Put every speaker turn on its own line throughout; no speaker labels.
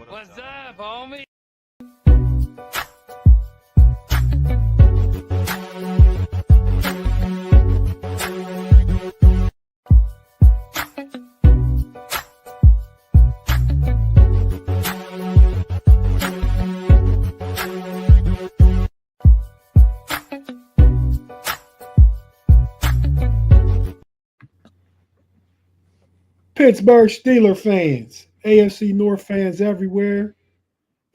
What's up, homie?
Pittsburgh Steelers fans, AFC North fans everywhere.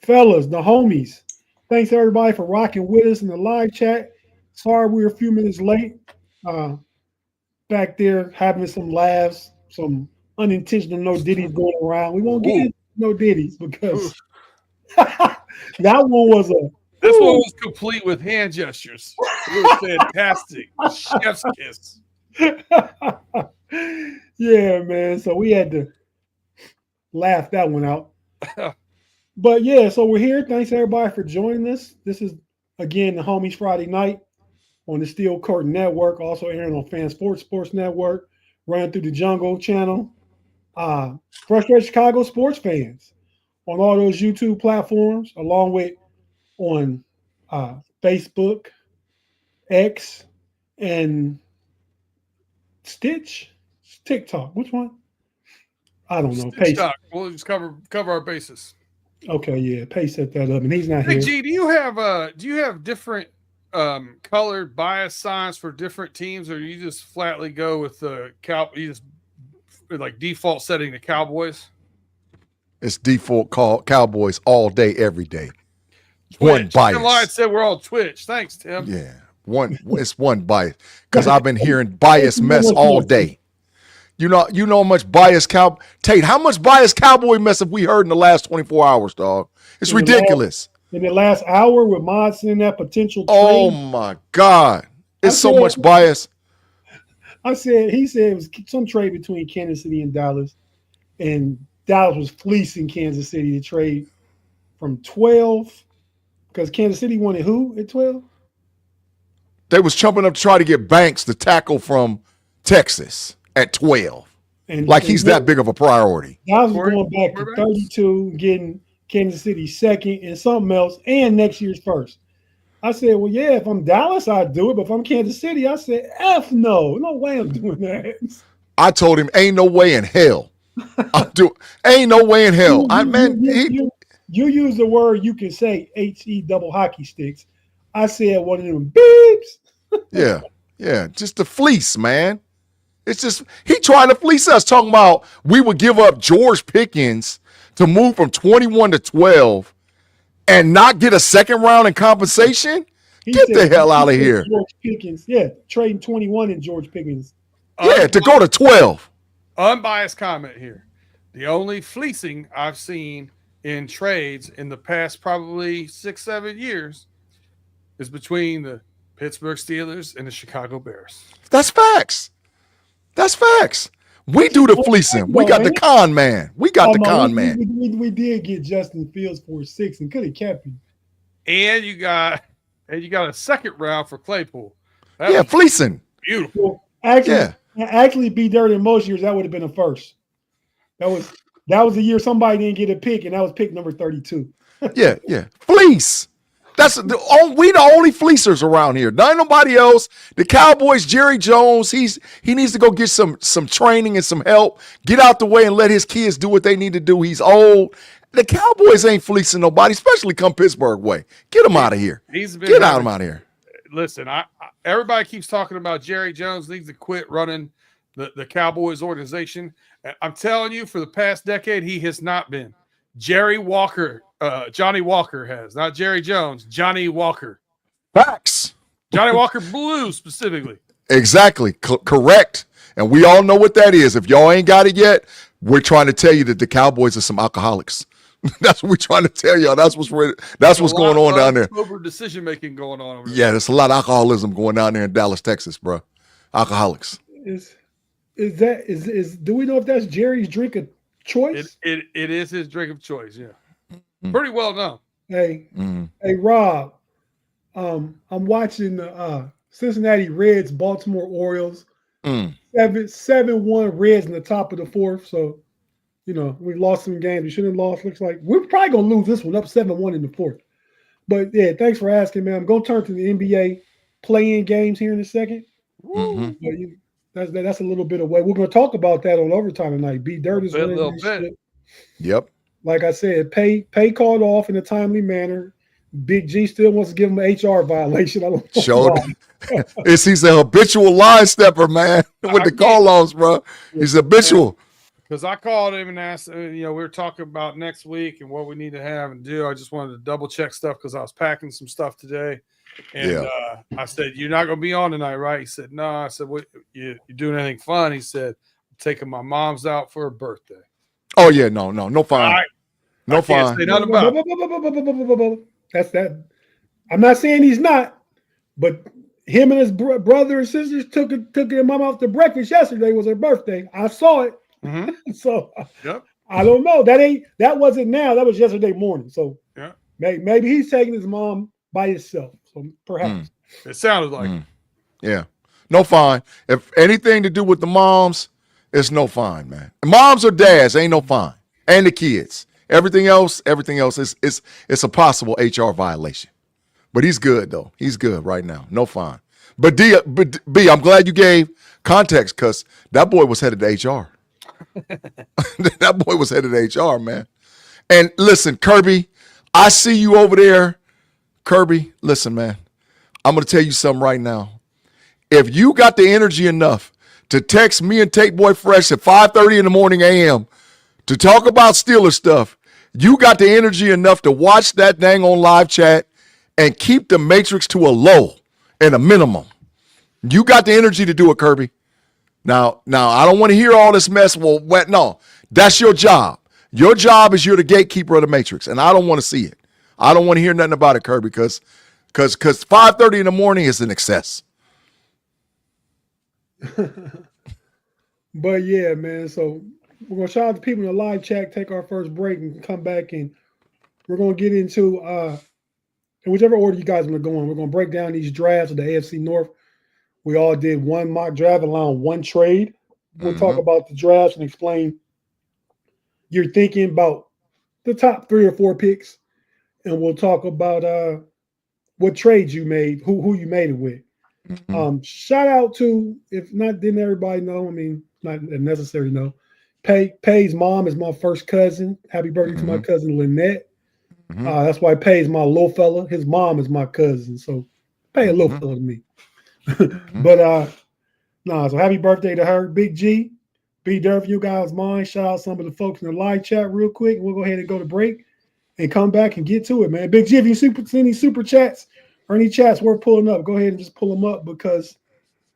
Fellas, the homies, thanks everybody for rocking with us in the live chat. Sorry we were a few minutes late. Back there having some laughs, some unintentional no diddies going around. We won't get into no diddies because that one was a
This one was complete with hand gestures. It was fantastic. Chef's kiss.
yeah, man. So we had to laugh that one out. But yeah, so we're here. Thanks everybody for joining us. This is again the Homies Friday night on the Steel Curtain Network, also airing on Fan Sports Network, running through the Jungle channel. Frustrated Chicago sports fans on all those YouTube platforms, along with on Facebook, X, and Stitch, TikTok. Which one? I don't know.
TikTok. We'll just cover our bases.
Okay, yeah. Pace set that up, and he's not
Hey,
here.
G, do you have different colored bias signs for different teams, or you just flatly go with the you just like default setting the Cowboys?
It's default Cowboys all day, every day.
Twitch.
One bias.
Tim Lyon said we're all Twitch. Thanks, Tim.
Yeah, it's one bias because I've been hearing bias mess all day. You know how much bias Tate, how much bias Cowboy mess have we heard in the last 24 hours, dog? It's ridiculous.
In the last hour with Mods in that potential trade.
Oh my God. It's so much bias.
He said it was some trade between Kansas City and Dallas, and Dallas was fleecing Kansas City to trade from 12 because Kansas City wanted who at 12?
They was chumping up to try to get Banks to tackle from Texas at 12. And he's that big of a priority.
Dallas was going back to 32, getting Kansas City second and something else, and next year's first. I said, well, yeah, if I'm Dallas, I'd do it. But if I'm Kansas City, I said, F no. No way I'm doing that. I
told him, ain't no way in hell. Ain't no way in hell.
You use the word you can say, H-E double hockey sticks. I said one of them beeps.
Yeah. Just the fleece, man. It's just, he trying to fleece us, talking about we would give up George Pickens to move from 21 to 12 and not get a second round in compensation? Get the hell out of here.
George Pickens, trading 21 in George Pickens.
To go to 12.
Unbiased comment here. The only fleecing I've seen in trades in the past probably 6-7 years is between the Pittsburgh Steelers and the Chicago Bears.
That's facts. We do the fleecing. We got the con man. We
We did get Justin Fields for 6 and could have kept him.
And you got a second round for Claypool.
Fleecing.
Beautiful.
Actually, be dirty in most years, that would have been a first. That was the year somebody didn't get a pick, and that was pick number 32.
Fleece. We the only fleecers around here. Not nobody else. The Cowboys, Jerry Jones, he needs to go get some training and some help. Get out the way and let his kids do what they need to do. He's old. The Cowboys ain't fleecing nobody, especially come Pittsburgh way. Get him out of here. Get him out of here.
Listen, everybody keeps talking about Jerry Jones needs to quit running the Cowboys organization. I'm telling you, for the past decade, he has not been. Johnny Walker has, not Jerry Jones, Johnny Walker.
Facts.
Johnny Walker Blue specifically.
Exactly. Correct. And we all know what that is. If y'all ain't got it yet, we're trying to tell you that the Cowboys are some alcoholics. That's what we're trying to tell y'all. That's what's going on down there.
Over decision making going on over there.
Yeah, there's a lot of alcoholism going down there in Dallas, Texas, bro. Alcoholics.
Do we know if that's Jerry's drink of choice?
It is his drink of choice, yeah. Pretty well known.
Hey, Rob. I'm watching the Cincinnati Reds, Baltimore Orioles. 7-1 Reds in the top of the fourth. So we lost some games we shouldn't have lost. Looks like we're probably gonna lose this one up 7-1 in the fourth. But yeah, thanks for asking, man. I'm gonna turn to the NBA play-in games here in a second.
Mhm.
But that's a little bit away. We're gonna talk about that on overtime tonight. B Dirt is running
little
that
bit.
shit.
Yep.
Like I said, pay called off in a timely manner. Big G still wants to give him an HR violation. I don't know
Showed.
why.
He's a habitual line stepper, man, with the call-offs, bro. He's habitual.
Because I called him and asked, we were talking about next week and what we need to have and do. I just wanted to double check stuff because I was packing some stuff today. And I said, "You're not going to be on tonight, right?" He said, "No." I said, "What? You doing anything fun?" He said, "I'm taking my mom's out for her birthday."
Oh, yeah. No fine. No fine.
Say nothing about it.
That's that. I'm not saying he's not, but him and his brother and sisters took their mom out to breakfast yesterday. Was her birthday. I saw it.
Mm-hmm.
So
Yep.
I don't know. That wasn't now. That was yesterday morning. So
yeah,
maybe he's taking his mom by himself. So perhaps
it sounded like.
Yeah. No fine. If anything to do with the moms, it's no fine, man. Moms or dads ain't no fine. And the kids. Everything else is it's a possible HR violation. But he's good though. He's good right now. No fine. But B, I'm glad you gave context because that boy was headed to HR. That boy was headed to HR, man. And listen, Kirby, I see you over there. Kirby, listen, man. I'm going to tell you something right now. If you got the energy enough to text me and Take Boy Fresh at 5:30 in the morning a.m. to talk about Steelers stuff, you got the energy enough to watch that dang on live chat and keep the matrix to a low and a minimum. You got the energy to do it, Kirby. Now, I don't want to hear all this mess. Well, no, that's your job. Your job is you're the gatekeeper of the matrix, and I don't want to see it. I don't want to hear nothing about it, Kirby, because 5:30 in the morning is an excess.
But yeah, man. So we're gonna shout out to people in the live chat, take our first break, and come back, and we're gonna get into in whichever order you guys want to go on. We're gonna break down these drafts of the AFC North. We all did one mock draft, allowing one trade. We'll talk about the drafts and explain your thinking about the top 3 or 4 picks, and we'll talk about what trades you made, who you made it with. Shout out to, if not, didn't everybody know? I mean, not necessarily know. Pay's mom is my first cousin. Happy birthday to my cousin Lynette. That's why Pay's my little fella. His mom is my cousin, so Pay a little fella to me. But so happy birthday to her, Big G. B Dirt, if you guys mind, shout out some of the folks in the live chat real quick. We'll go ahead and go to break and come back and get to it, man. Big G, if you see any super chats or any chats worth pulling up, go ahead and just pull them up because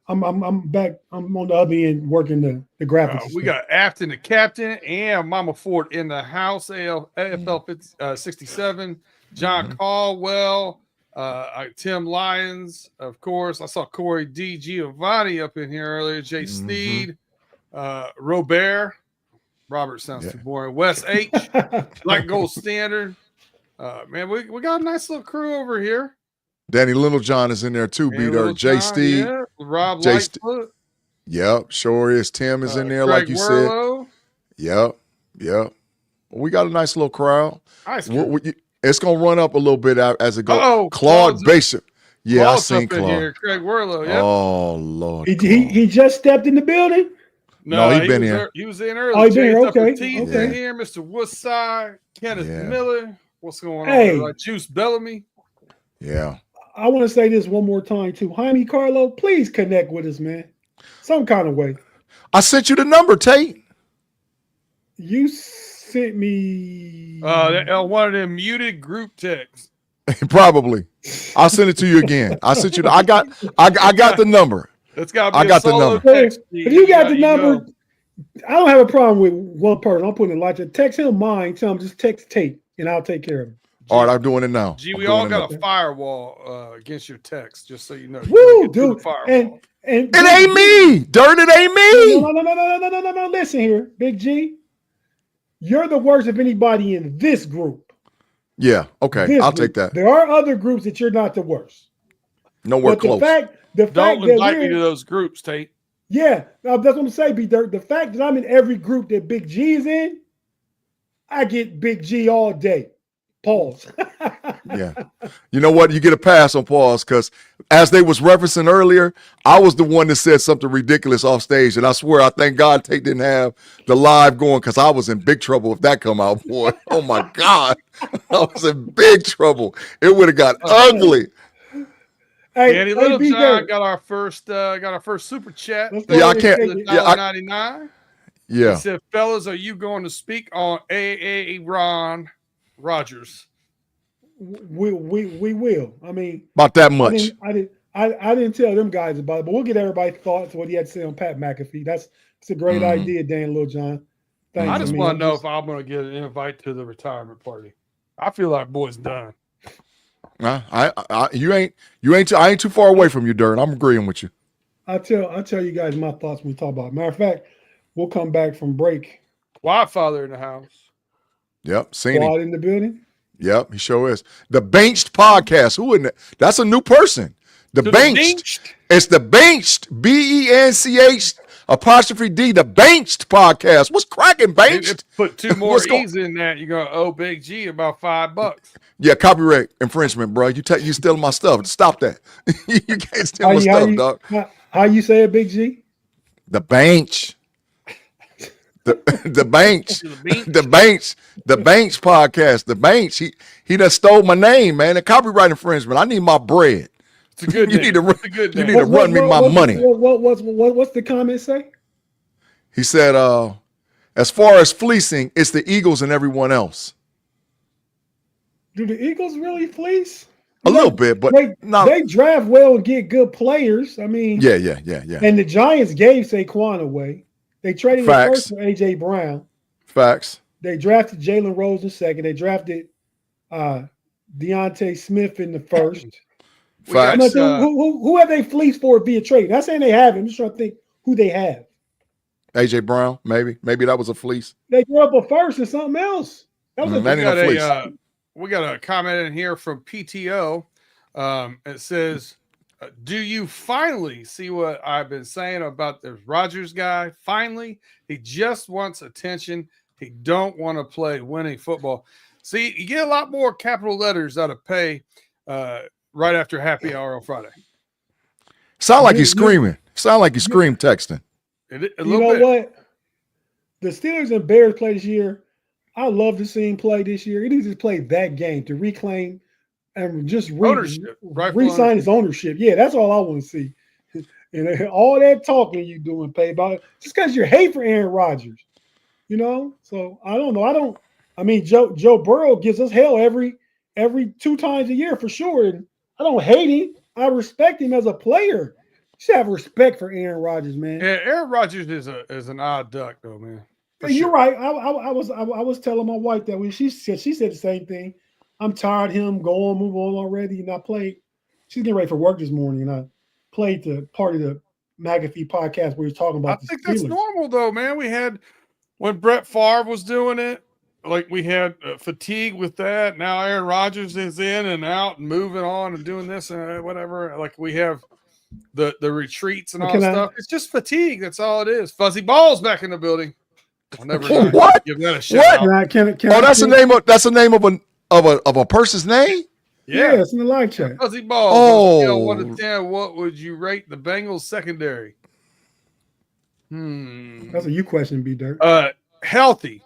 I'm back. I'm on the other end working the graphics.
We got Afton, the captain, and Mama Ford in the house. AFL 67. John Caldwell, Tim Lyons, of course. I saw Corey D. Giovanni up in here earlier. Jay Steed, Robert sounds too boring. Wes H. Black Gold Standard. Man, we got a nice little crew over here.
Danny Littlejohn is in there too, B-Dirt. Jay Steed.
Yeah. Rob Lightfoot.
Yep, sure is. Tim is in there,
Craig
like you
Werlo.
said. Yep. We got a nice little crowd.
Nice.
It's going to run up a little bit as it goes.
Uh-oh,
Claude Bishop. Yeah,
Claude's
I seen
up in
Claude.
here. Craig Werlo, yeah.
Oh, Lord.
He just stepped in the building?
No, he been here.
He was in early.
Oh, he been here. Okay.
In here. Mr. Woodside, Kenneth Miller. What's going on?
Hey.
Juice Bellamy.
Yeah.
I want to say this one more time, too. Jaime Carlo, please connect with us, man. Some kind of way.
I sent you the number, Tate.
You sent me
one of them muted group texts.
Probably. I'll send it to you again. I sent you. I got the number.
It's got.
I got the number.
If you got the number, I don't have a problem with one person. I'm putting it like that. Text him mine. Tell him just text Tate, and I'll take care of him.
All right, I'm doing it now.
We all got a firewall against your text, just so you know.
Woo, dude. And
it ain't me. Dirt, it ain't me.
No. Listen here, Big G. You're the worst of anybody in this group.
Yeah, okay. I'll take that.
There are other groups that you're not the worst.
Nowhere close.
Don't invite me to those groups, Tate.
Yeah, that's what I'm saying, B Dirt. The fact that I'm in every group that Big G is in, I get Big G all day. Pause.
Yeah. You know what? You get a pass on pause because as they was referencing earlier, I was the one that said something ridiculous off stage. And I swear, I thank God Tate didn't have the live going because I was in big trouble if that come out, boy. Oh, my God. I was in big trouble. It would have got ugly.
Danny
Hey, B
Littlejohn
Dirt.
got our first super chat.
Let's go
Yeah, I
ahead and
can't.
take it.
Yeah,
$1.99. He
yeah.
said, fellas, are you going to speak on Aaron Rodgers?
We will. I mean,
About that much.
I didn't tell them guys about it, but we'll get everybody's thoughts what he had to say on Pat McAfee. That's a great idea, Dan Littlejohn. Thanks.
I just want to know if I'm going to get an invite to the retirement party. I feel like boy's done.
I ain't too far away from you, Dirt. I'm agreeing with you.
I'll tell you guys my thoughts when we talk about it. Matter of fact, we'll come back from break.
Wildfather in the house.
Yep, seen him.
In the building.
Yep, he sure is. The Benched Podcast. Who in that? That's a new person. The Benched. It's the Benched. BENCH apostrophe D. The Benched Podcast. What's cracking, Benched?
Put two more E's in that. You're gonna owe Big G about $5.
Yeah, copyright infringement, bro. You stealing my stuff. Stop that. You can't steal my stuff, dog.
How you say it, Big G?
The Bench. The Bench. The Bench Podcast. The Bench. He done stole my name, man. A copyright infringement. I need my bread.
It's a good name.
You need to run me my money.
What's the comment say?
He said, as far as fleecing, it's the Eagles and everyone else.
Do the Eagles really fleece?
A little bit, but
they draft well and get good players. I mean,
yeah.
And the Giants gave Saquon away. They traded the first for A.J. Brown.
Facts.
They drafted Jalen Rose in second. They drafted Deontay Smith in the first.
Facts.
Who have they fleeced for via trade? Not saying they have. I'm just trying to think who they have.
A.J. Brown, maybe. Maybe that was a fleece.
They grew up a first and something else. That was
a fleece.
We got a comment in here from PTO. It says, do you finally see what I've been saying about this Rodgers guy? Finally, he just wants attention. He don't want to play winning football. See, you get a lot more capital letters out of pay right after happy hour on Friday.
Sound like he's screaming. Sound like he's scream texting.
You know what? The Steelers and Bears play this year. I love to see him play this year. He needs to play that game to reclaim and just re-sign his ownership. Yeah, that's all I want to see. And all that talking you doing, pay about it, just because you're hate for Aaron Rodgers. You know? So I don't know. I mean, Joe Burrow gives us hell every 2 times a year for sure. And I don't hate him. I respect him as a player. You should have respect for Aaron Rodgers, man.
Yeah, Aaron Rodgers is an odd duck, though, man.
You're right. I was telling my wife that she said the same thing. I'm tired of him. Go on, move on already. And I played. She's getting ready for work this morning, and I played the part of the McAfee podcast where he was talking about.
I think that's normal, though, man. We had when Brett Favre was doing it, like we had fatigue with that. Now Aaron Rodgers is in and out and moving on and doing this and whatever. Like we have the retreats and all that stuff. It's just fatigue. That's all it is. Fuzzy Ball's back in the building. I'll never
what?
Give that a shout.
That's the name of a person's name?
Yeah, it's in the live chat.
Fuzzy Ball. 1 to 10, what would you rate the Bengals secondary?
That's a you question, B Dirt.
Healthy.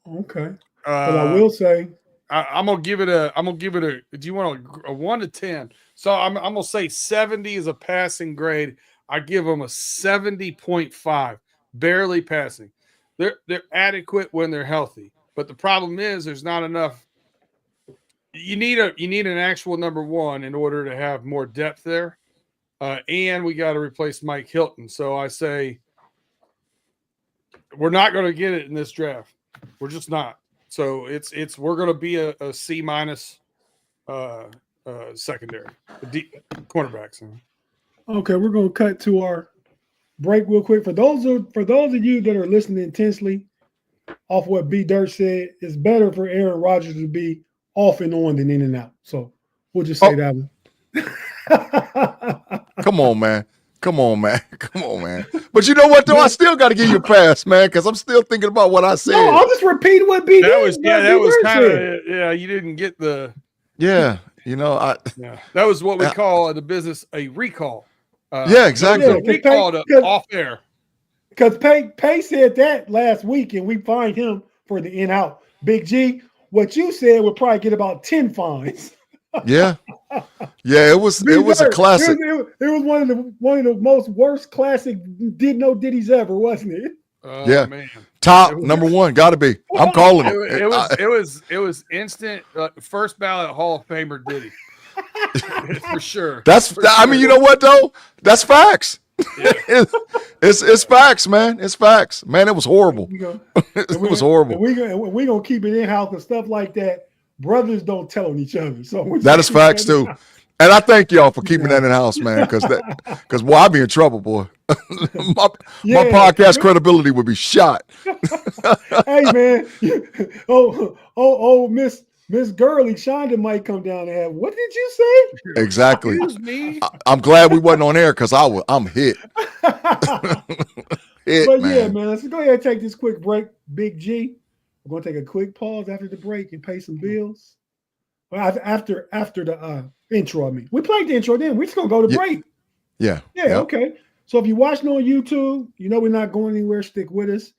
Okay. But I will say
I'm gonna give it a. Do you want a 1 to 10? So I'm gonna say 70 is a passing grade. I give them a 70.5, barely passing. They're adequate when they're healthy, but the problem is there's not enough. You need an actual number one in order to have more depth there, and we got to replace Mike Hilton. So I say we're not going to get it in this draft. We're just not. So we're going to be a C- secondary, cornerbacks.
Okay, we're going to cut to our break real quick. For those of you that are listening intensely, off what B Dirt said, it's better for Aaron Rodgers to be off and on than in and out. So we'll just say that one.
Come on, man. Come on, man. Come on, man. But you know what, though? I still got to give you a pass, man, because I'm still thinking about what I said.
No, I'll just repeat what B.
That was kind of you didn't get the
yeah.
That was what we call in the business a recall.
Exactly.
A recall to off air.
Because Pay said that last week, and we fined him for the in out. Big G, what you said would probably get about 10 fines.
Yeah. It was a classic.
It was one of the most worst classic ditties ever, wasn't it?
Yeah,
man.
Top number one, got to be. I'm calling it.
It was instant first ballot Hall of Famer Diddy for sure.
You know what though? That's facts. Yeah. It's facts, man. It's facts, man. It was horrible. It was horrible.
We're gonna keep it in house and stuff like that. Brothers don't tell on each other. So
that is facts too. And I thank y'all for keeping that in house, man. Because boy, I'd be in trouble, boy. my podcast credibility would be shot.
Hey, man. Miss Gurley, Shonda might come down and have. What did you say?
Exactly. I'm glad we wasn't on air because I'm hit.
Yeah, man. Let's go ahead and take this quick break. Big G. We're gonna take a quick pause after the break and pay some bills. Well, after the intro, we played the intro. Then we're just gonna go to break.
Yeah.
Okay. So if you're watching on YouTube, we're not going anywhere. Stick with us.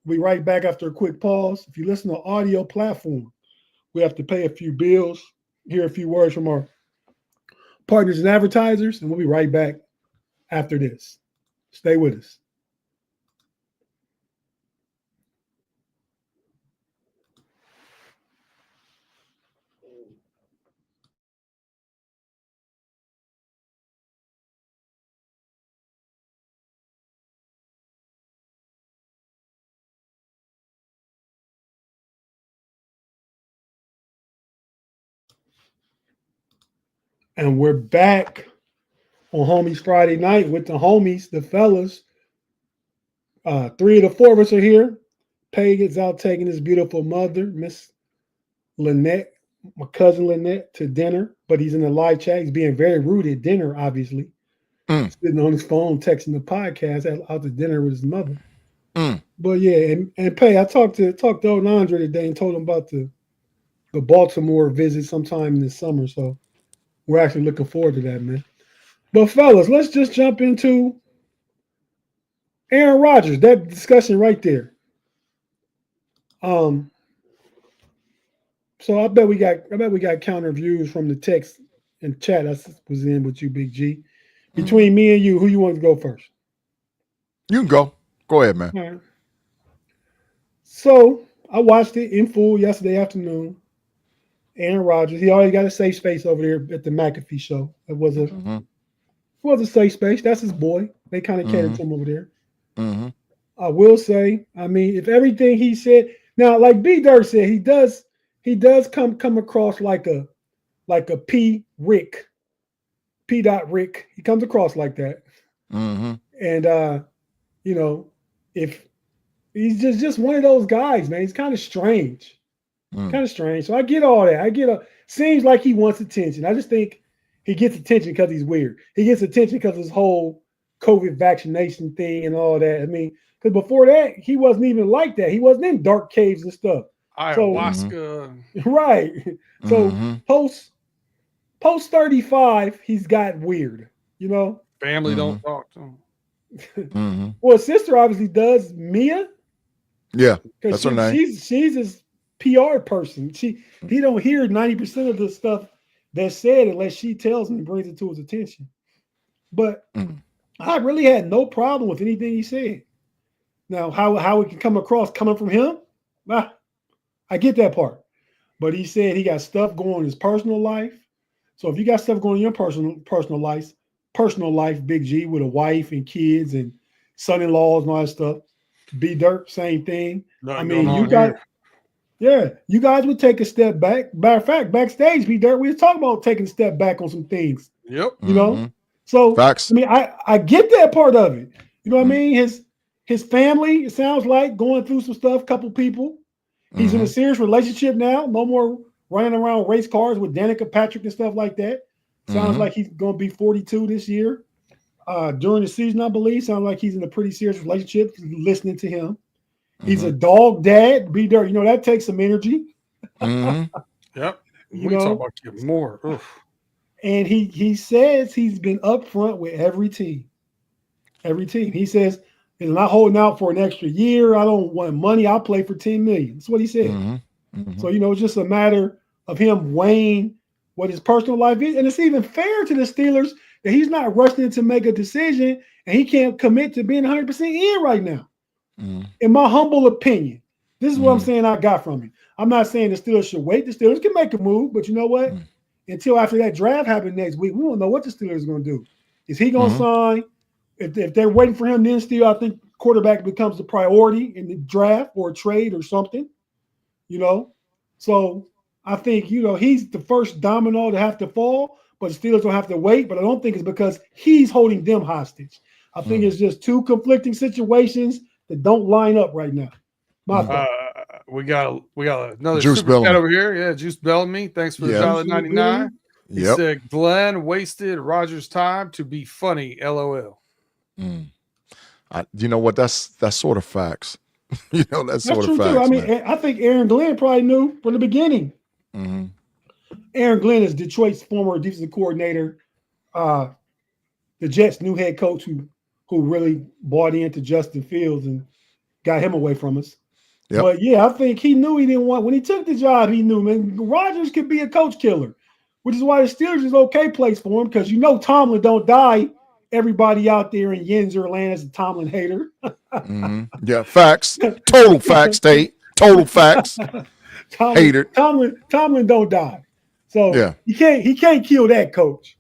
We'll be right back after a quick pause. If you listen to audio platform, we have to pay a few bills. Hear a few words from our partners and advertisers, and we'll be right back after this. Stay with us. And we're back on Homies Friday night with the homies, the fellas. 3 of the 4 of us are here. Pay gets out taking his beautiful mother, Miss Lynette, my cousin Lynette, to dinner. But he's in the live chat. He's being very rude at dinner, obviously. Sitting on his phone, texting the podcast out to dinner with his mother. But yeah, and Pay, I talked to old Andre today and told him about the Baltimore visit sometime this summer. So we're actually looking forward to that, man. But fellas, let's just jump into Aaron Rodgers. That discussion right there. So I bet we got counter views from the text and chat I was in with you, Big G. Between me and you, who you want to go first?
You can go. Go ahead, man.
All right. So I watched it in full yesterday afternoon. Aaron Rodgers, he already got a safe space over there at the McAfee show. It was a safe space. That's his boy. They kind of catered to him over there. I will say, if everything he said, now like B Dirt said, he does come across like a P. Rick. He comes across like that. And if he's just one of those guys, man, he's kind of strange. So I get all that. Seems like he wants attention. I just think he gets attention because he's weird. He gets attention because of his whole COVID vaccination thing and all that. Because before that, he wasn't even like that. He wasn't in dark caves and stuff.
Ayahuasca.
Right. So post 35, he's got weird,
Family don't talk to him.
Well, his sister obviously does, Mia.
Yeah, that's her name.
She's his PR person. He don't hear 90% of the stuff that's said unless she tells him and brings it to his attention. But I really had no problem with anything he said. Now, how it can come across coming from him, I get that part. But he said he got stuff going on in his personal life. So if you got stuff going on in your personal life, Big G, with a wife and kids and son-in-laws and all that stuff, B Dirt, same thing. You guys would take a step back. Matter of fact, backstage, B Dirt, we were talking about taking a step back on some things.
Yep.
So
facts.
I get that part of it. You know what I mean? His family, it sounds like, going through some stuff, couple people. He's in a serious relationship now. No more running around race cars with Danica Patrick and stuff like that. Sounds like he's going to be 42 this year. during the season, I believe. Sounds like he's in a pretty serious relationship, listening to him. He's a dog dad. Be there. That takes some energy.
Yep.
You
We talk
know,
about getting more. Oof.
and he says he's been upfront with every team. Every team. He says, I'm not holding out for an extra year. I don't want money. I'll play for $10 million. That's what he said. So, it's just a matter of him weighing what his personal life is. And it's even fair to the Steelers that he's not rushing to make a decision and he can't commit to being 100% in right now. In my humble opinion, this is what I'm saying I got from him. I'm not saying the Steelers should wait. The Steelers can make a move, but you know what? Until after that draft happens next week, we don't know what the Steelers are going to do. Is he going to sign? If they're waiting for him, then still I think quarterback becomes the priority in the draft or a trade or something. So I think, he's the first domino to have to fall, but the Steelers don't have to wait. But I don't think it's because he's holding them hostage. I think it's just two conflicting situations that don't line up right now.
We got another
Juice
super chat
Bellamy
over here. Yeah, Juice Bellamy. Thanks for the $1.99. He said, Glenn wasted Rogers' time to be funny. LOL.
Mm.
What? That's sort of facts. That's sort
true
of facts.
too. I mean, I think Aaron Glenn probably knew from the beginning. Aaron Glenn is Detroit's former defensive coordinator, the Jets' new head coach who really bought into Justin Fields and got him away from us. Yep. But yeah, I think he knew he didn't want. When he took the job, he knew, man, Rodgers could be a coach killer, which is why the Steelers is okay place for him because Tomlin don't die. Everybody out there in Yinzer land is a Tomlin hater.
Yeah, facts. Total facts, Tate. Total facts. Hater.
Tomlin don't die. So he can't kill that coach.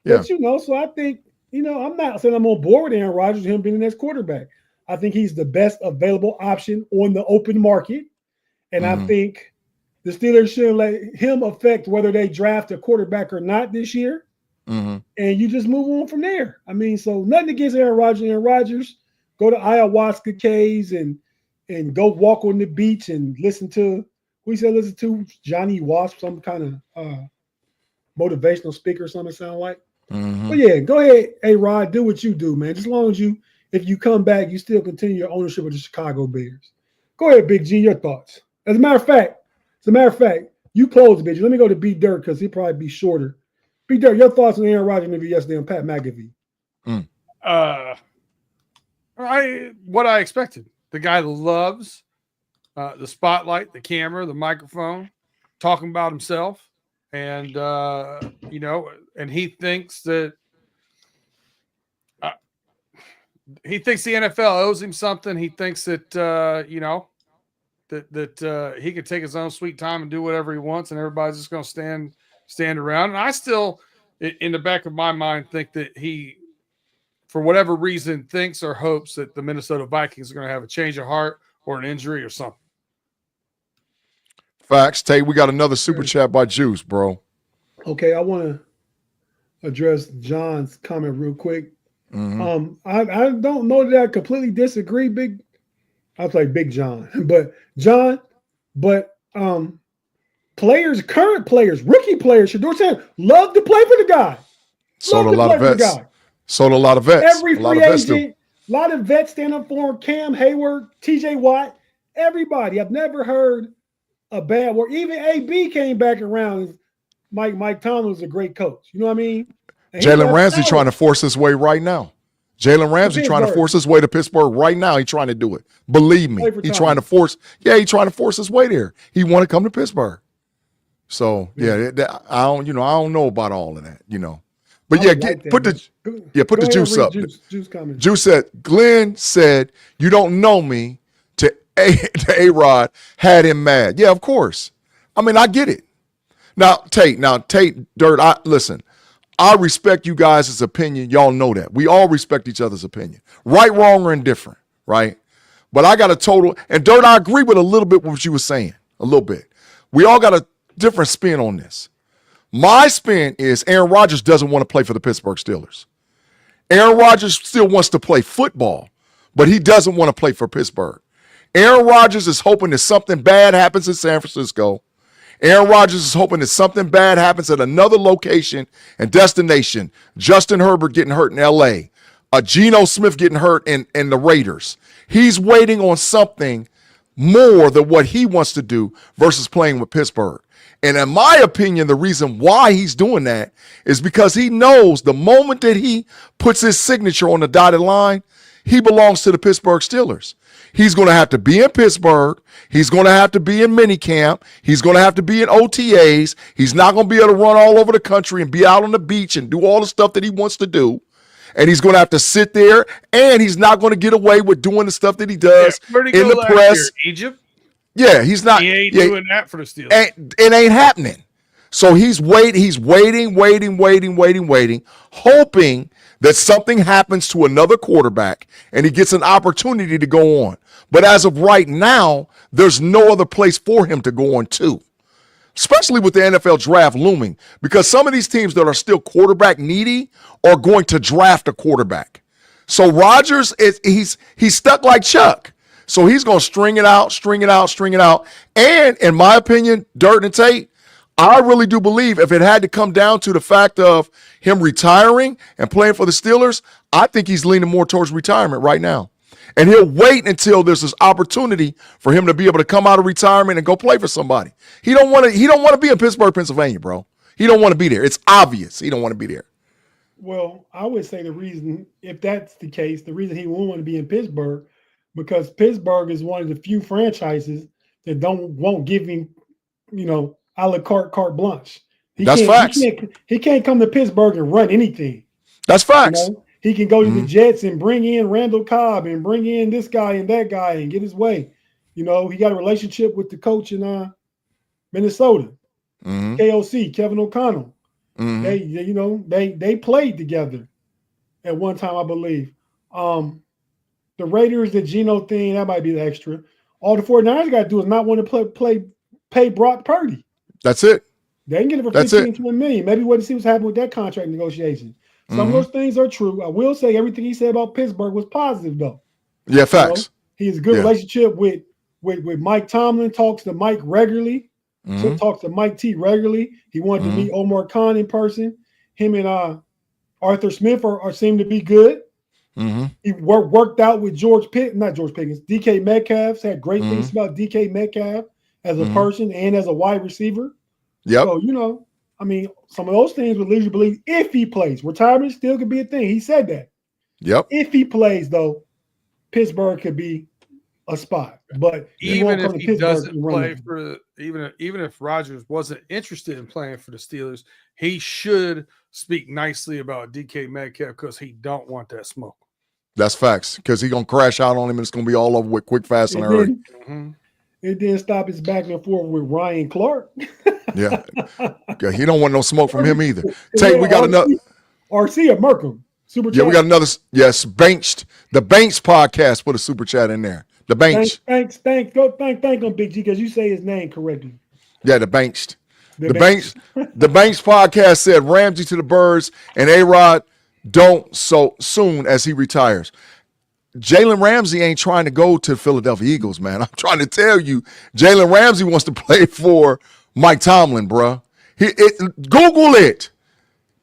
But so I think, I'm not saying I'm on board with Aaron Rodgers, him being the next quarterback. I think he's the best available option on the open market. And I think the Steelers shouldn't let him affect whether they draft a quarterback or not this year. And you just move on from there. I mean, so nothing against Aaron Rodgers. Aaron Rodgers, go to ayahuasca caves and go walk on the beach and listen to Johnny Wasp, some kind of motivational speaker or something sound like. But yeah, go ahead, A-Rod, do what you do, man. Just as long as if you come back, you still continue your ownership of the Chicago Bears. Go ahead, Big G, your thoughts. As a matter of fact, you close, Big G. Let me go to B Dirt because he'll probably be shorter. B Dirt, your thoughts on Aaron Rodgers interview yesterday on Pat McAfee.
What I expected. The guy loves the spotlight, the camera, the microphone, talking about himself. And, and he thinks that he thinks the NFL owes him something. He thinks that, that he could take his own sweet time and do whatever he wants, and everybody's just going to stand around. And I still, in the back of my mind, think that he, for whatever reason, thinks or hopes that the Minnesota Vikings are going to have a change of heart or an injury or something.
Facts. Tate, we got another super chat by Juice, bro.
Okay, I want to address John's comment real quick. I don't know that I completely disagree, I'll say Big John, but current players, rookie players, Shedeur Sanders, love to play for the guy.
Sold a lot of vets.
Every free agent, a lot of vets stand up for him. Cam Hayward, TJ Watt, everybody. I've never heard a bad word. Even AB came back around. Mike Tomlin was a great coach. You know what I mean?
Jalen Ramsey trying to force his way right now. Jalen Ramsey trying to force his way to Pittsburgh right now. He's trying to do it. Believe me. He's trying to force his way there. He want to come to Pittsburgh. So I don't know about all of that, But put the juice up. Juice said, Glenn said, you don't know me to A-Rod had him mad. Yeah, of course. I mean, I get it. Now, Tate, Dirt, listen, I respect you guys' opinion. Y'all know that. We all respect each other's opinion. Right, wrong, or indifferent, right? But I got a total, and Dirt, I agree with a little bit what you were saying, a little bit. We all got a different spin on this. My spin is Aaron Rodgers doesn't want to play for the Pittsburgh Steelers. Aaron Rodgers still wants to play football, but he doesn't want to play for Pittsburgh. Aaron Rodgers is hoping that something bad happens in San Francisco, Aaron Rodgers is hoping that something bad happens at another location and destination. Justin Herbert getting hurt in L.A., Geno Smith getting hurt in the Raiders. He's waiting on something more than what he wants to do versus playing with Pittsburgh. And in my opinion, the reason why he's doing that is because he knows the moment that he puts his signature on the dotted line, he belongs to the Pittsburgh Steelers. He's going to have to be in Pittsburgh. He's going to have to be in minicamp. He's going to have to be in OTAs. He's not going to be able to run all over the country and be out on the beach and do all the stuff that he wants to do. And he's going to have to sit there, and he's not going to get away with doing the stuff that he does in the press.
Egypt?
Yeah, he's not.
He ain't doing that for the Steelers.
It ain't happening. So he's waiting, hoping that something happens to another quarterback and he gets an opportunity to go on. But as of right now, there's no other place for him to go on to, especially with the NFL draft looming, because some of these teams that are still quarterback needy are going to draft a quarterback. So Rodgers, he's stuck like Chuck. So he's going to string it out. And in my opinion, Dirt and Tate, I really do believe if it had to come down to the fact of him retiring and playing for the Steelers, I think he's leaning more towards retirement right now. And he'll wait until there's this opportunity for him to be able to come out of retirement and go play for somebody. He don't want to be in Pittsburgh, Pennsylvania, bro. He don't want to be there. It's obvious he don't want to be there.
Well, I would say the reason, if that's the case, the reason he won't want to be in Pittsburgh, because Pittsburgh is one of the few franchises that won't give him, a la carte blanche.
That's facts.
He can't come to Pittsburgh and run anything.
That's facts.
He can go to the Jets and bring in Randall Cobb and bring in this guy and that guy and get his way. He got a relationship with the coach in Minnesota, KOC, Kevin O'Connell. They played together at one time, I believe. The Raiders, the Geno thing, that might be the extra. All the 49ers got to do is not want to pay Brock Purdy.
That's it.
They can get it for $15 to $1 million. Maybe we'll see what's happening with that contract negotiation. Some of those things are true. I will say everything he said about Pittsburgh was positive, though.
Yeah, facts.
He has a good relationship with Mike Tomlin, talks to Mike regularly, talks to Mike T regularly. He wanted to meet Omar Khan in person. Him and Arthur Smith are seem to be good. He worked out with DK Metcalf. Had great things about DK Metcalf as a person and as a wide receiver.
Yep.
So, some of those things would lead you to believe if he plays. Retirement still could be a thing. He said that.
Yep.
If he plays, though, Pittsburgh could be a spot. But
even if he doesn't play even if Rodgers wasn't interested in playing for the Steelers, he should speak nicely about DK Metcalf because he don't want that smoke.
That's facts, because he's going to crash out on him and it's going to be all over with quick, fast, and hurry.
It didn't stop his back and forth with Ryan Clark.
Yeah, he don't want no smoke from him either. Tate, we got another.
RC or Markham. Super chat.
Yeah, we got another. Yes, Benched. The Benched podcast put a super chat in there. The Benched.
Thanks. Go thank him, Big G, because you say his name correctly.
Yeah, the Benched. The Benched podcast said Ramsey to the Birds and A-Rod don't so soon as he retires. Jalen Ramsey ain't trying to go to the Philadelphia Eagles, man. I'm trying to tell you, Jalen Ramsey wants to play for Mike Tomlin, bro. Google it.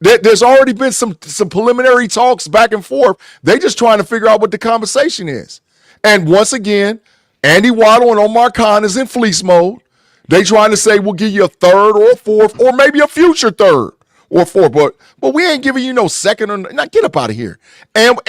There's already been some preliminary talks back and forth. They just trying to figure out what the conversation is. And once again, Andy Waddle and Omar Khan is in fleece mode. They trying to say we'll give you a third or a fourth or maybe a future third or fourth, but we ain't giving you no second or not. Get up out of here. And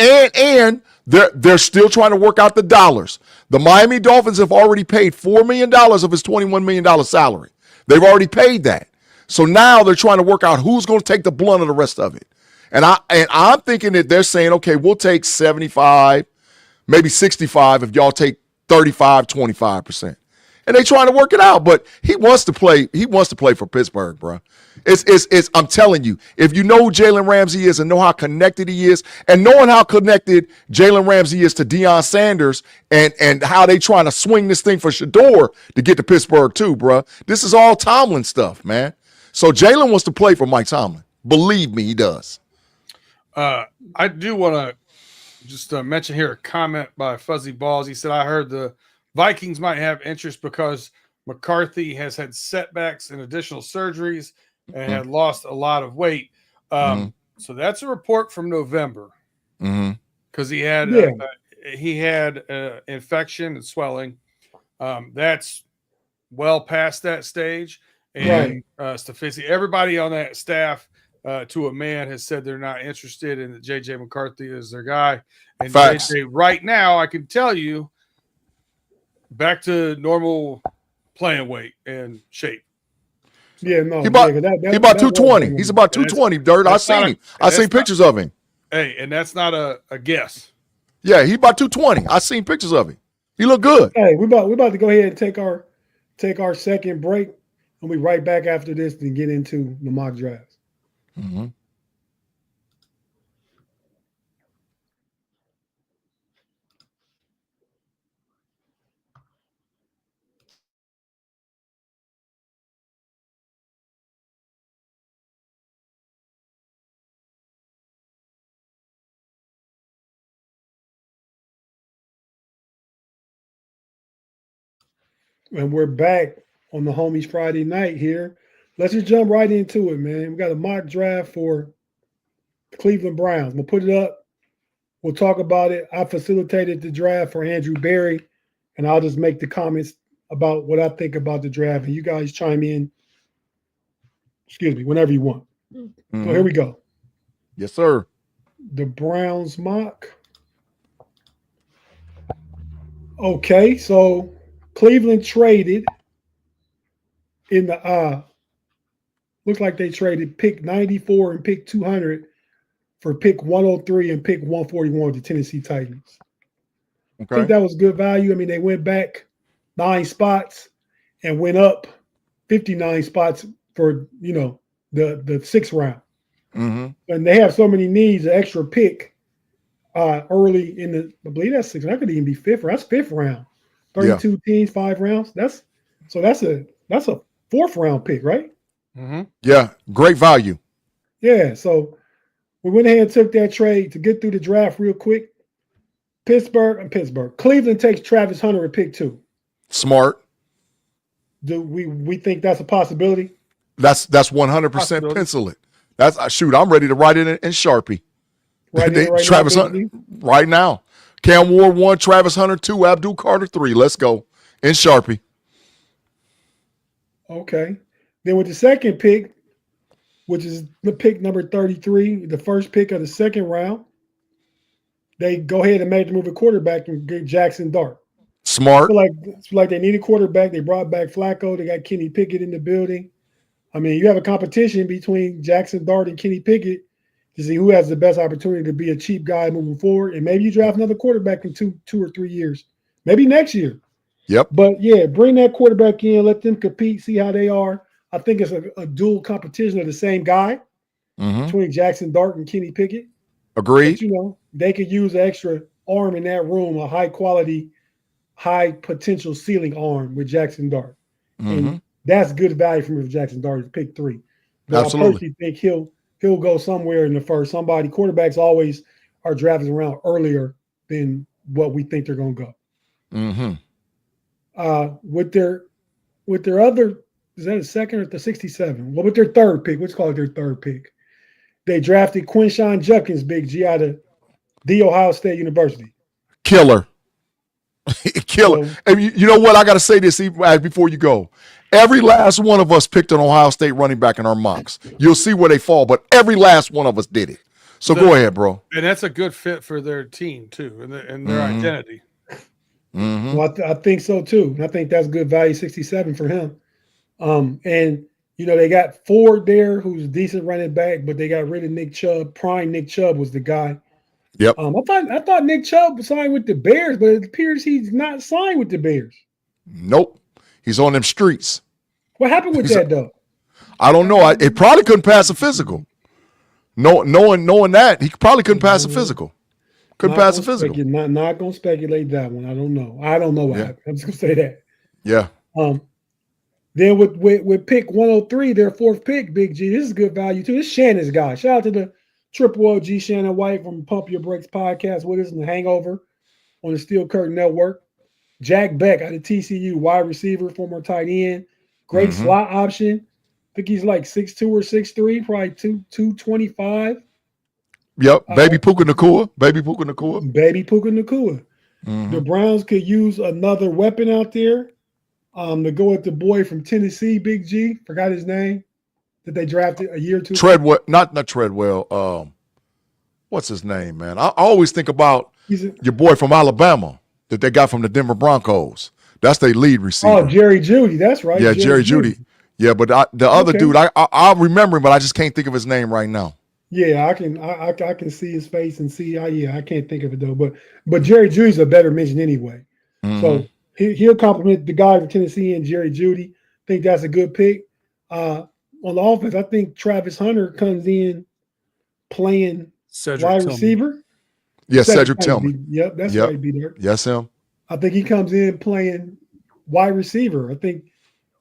they're still trying to work out the dollars. The Miami Dolphins have already paid $4 million of his $21 million salary. They've already paid that. So now they're trying to work out who's going to take the blunt of the rest of it. And I'm thinking that they're saying, okay, we'll take 75, maybe 65 if y'all take 35, 25%. And they trying to work it out, but he wants to play. He wants to play for Pittsburgh, bro. It's I'm telling you, if you know who Jalen Ramsey is and know how connected he is, and knowing how connected Jalen Ramsey is to Deion Sanders and how they trying to swing this thing for Shador to get to Pittsburgh too, bro. This is all Tomlin stuff, man. So Jalen wants to play for Mike Tomlin. Believe me, he does.
I do want to just mention here a comment by Fuzzy Balls. He said, I heard the Vikings might have interest because McCarthy has had setbacks and additional surgeries and had lost a lot of weight. So that's a report from November because he had infection and swelling. That's well past that stage. And Stefanski, everybody on that staff, to a man, has said they're not interested in JJ McCarthy as their guy. And
Facts.
JJ, right now, I can tell you, back to normal playing weight and shape.
Yeah, no.
He about 220. He's about 220, Dirt. I seen him. I seen pictures of him.
Hey, and that's not a guess.
Yeah, he about 220. I seen pictures of him. He look good.
Hey, we about to go ahead and take our second break, and we right back after this to get into the mock drafts. And we're back on the Homies Friday night here. Let's just jump right into it, man. We got a mock draft for the Cleveland Browns. We'll put it up. We'll talk about it. I facilitated the draft for Andrew Berry, and I'll just make the comments about what I think about the draft, and you guys chime in, whenever you want. So here we go.
Yes, sir.
The Browns mock. Okay, so Cleveland traded in the looks like they traded pick 94 and pick 200 for pick 103 and pick 141 with the Tennessee Titans.
Okay.
I think that was good value. I mean, they went back 9 spots and went up 59 spots for, the 6th round. And they have so many needs, an extra pick early in the, I believe that's 6th. That could even be 5th. That's 5th round. 32 teams, 5 rounds. That's a 4th round pick, right?
Yeah, great value.
Yeah, so we went ahead and took that trade to get through the draft real quick. Pittsburgh. Cleveland takes Travis Hunter at pick 2.
Smart.
Do we think that's a possibility?
That's 100% pencil it. I'm ready to write it in Sharpie. Travis Hunter right now. Cam Ward 1, Travis Hunter 2, Abdul Carter 3. Let's go in Sharpie.
Okay. Then with the second pick, which is the pick number 33, the first pick of the 2nd round, they go ahead and make the move at quarterback and get Jackson Dart.
Smart.
It's like they need a quarterback. They brought back Flacco. They got Kenny Pickett in the building. I mean, you have a competition between Jackson Dart and Kenny Pickett to see who has the best opportunity to be a cheap guy moving forward. And maybe you draft another quarterback in two or 3 years, maybe next year.
Yep.
But yeah, bring that quarterback in, let them compete, see how they are. I think it's a dual competition of the same guy between Jackson Dart and Kenny Pickett.
Agreed.
But, they could use an extra arm in that room, a high quality, high potential ceiling arm with Jackson Dart. And that's good value for me for Jackson Dart is pick 3. But absolutely. I personally think he'll go somewhere in the first. Quarterbacks always are drafted around earlier than what we think they're going to go. With their other, is that a 2nd or the 67? Well, with their 3rd pick, let's call it their 3rd pick. They drafted Quinshawn Judkins, Big G, out of The Ohio State University.
Killer. And you know what? I got to say this before you go. Every last one of us picked an Ohio State running back in our mocks. You'll see where they fall, but every last one of us did it. So go ahead, bro.
And that's a good fit for their team, too, and their identity.
Well, I think so, too. And I think that's good value, 67 for him. And, they got Ford there, who's a decent running back, but they got rid of Nick Chubb. Prime Nick Chubb was the guy.
Yep.
I thought Nick Chubb signed with the Bears, but it appears he's not signed with the Bears.
Nope. He's on them streets.
What happened with that, though?
I don't know. It probably couldn't pass a physical. Knowing that, he probably couldn't pass a physical. Couldn't pass a physical.
Not going to speculate that one. I don't know. What happened. I'm just going to say that.
Yeah.
Then with pick 103, their 4th pick, Big G, this is good value, too. This is Shannon's guy. Shout out to the Triple OG Shannon White from Pump Your Brakes podcast with us in the Hangover on the Steel Curtain Network. Jack Beck out of TCU, wide receiver, former tight end. Great
Mm-hmm.
slot option. I think he's like 6'2" or 6'3", probably 225.
Yep. Baby Puka Nakua. Baby Puka Nakua.
Baby Puka Nakua.
Mm-hmm.
The Browns could use another weapon out there. To go with the boy from Tennessee, Big G. Forgot his name. That they drafted a year or two.
Treadwell, not Treadwell. What's his name, man? I always think about your boy from Alabama that they got from the Denver Broncos. That's their lead receiver.
Oh, Jerry Jeudy. That's right.
Yeah, Jerry Jeudy. Yeah, but the other dude, I remember him, but I just can't think of his name right now.
Yeah, I can see his face and see. I can't think of it though. But Jerry Jeudy's a better mention anyway.
Mm-hmm.
So he'll compliment the guy from Tennessee and Jerry Jeudy. I think that's a good pick. On the offense, I think Travis Hunter comes in playing wide receiver.
Yeah, Cedric Tillman.
Yep, that's right, B-Dirt.
Yes, him.
I think he comes in playing wide receiver. I think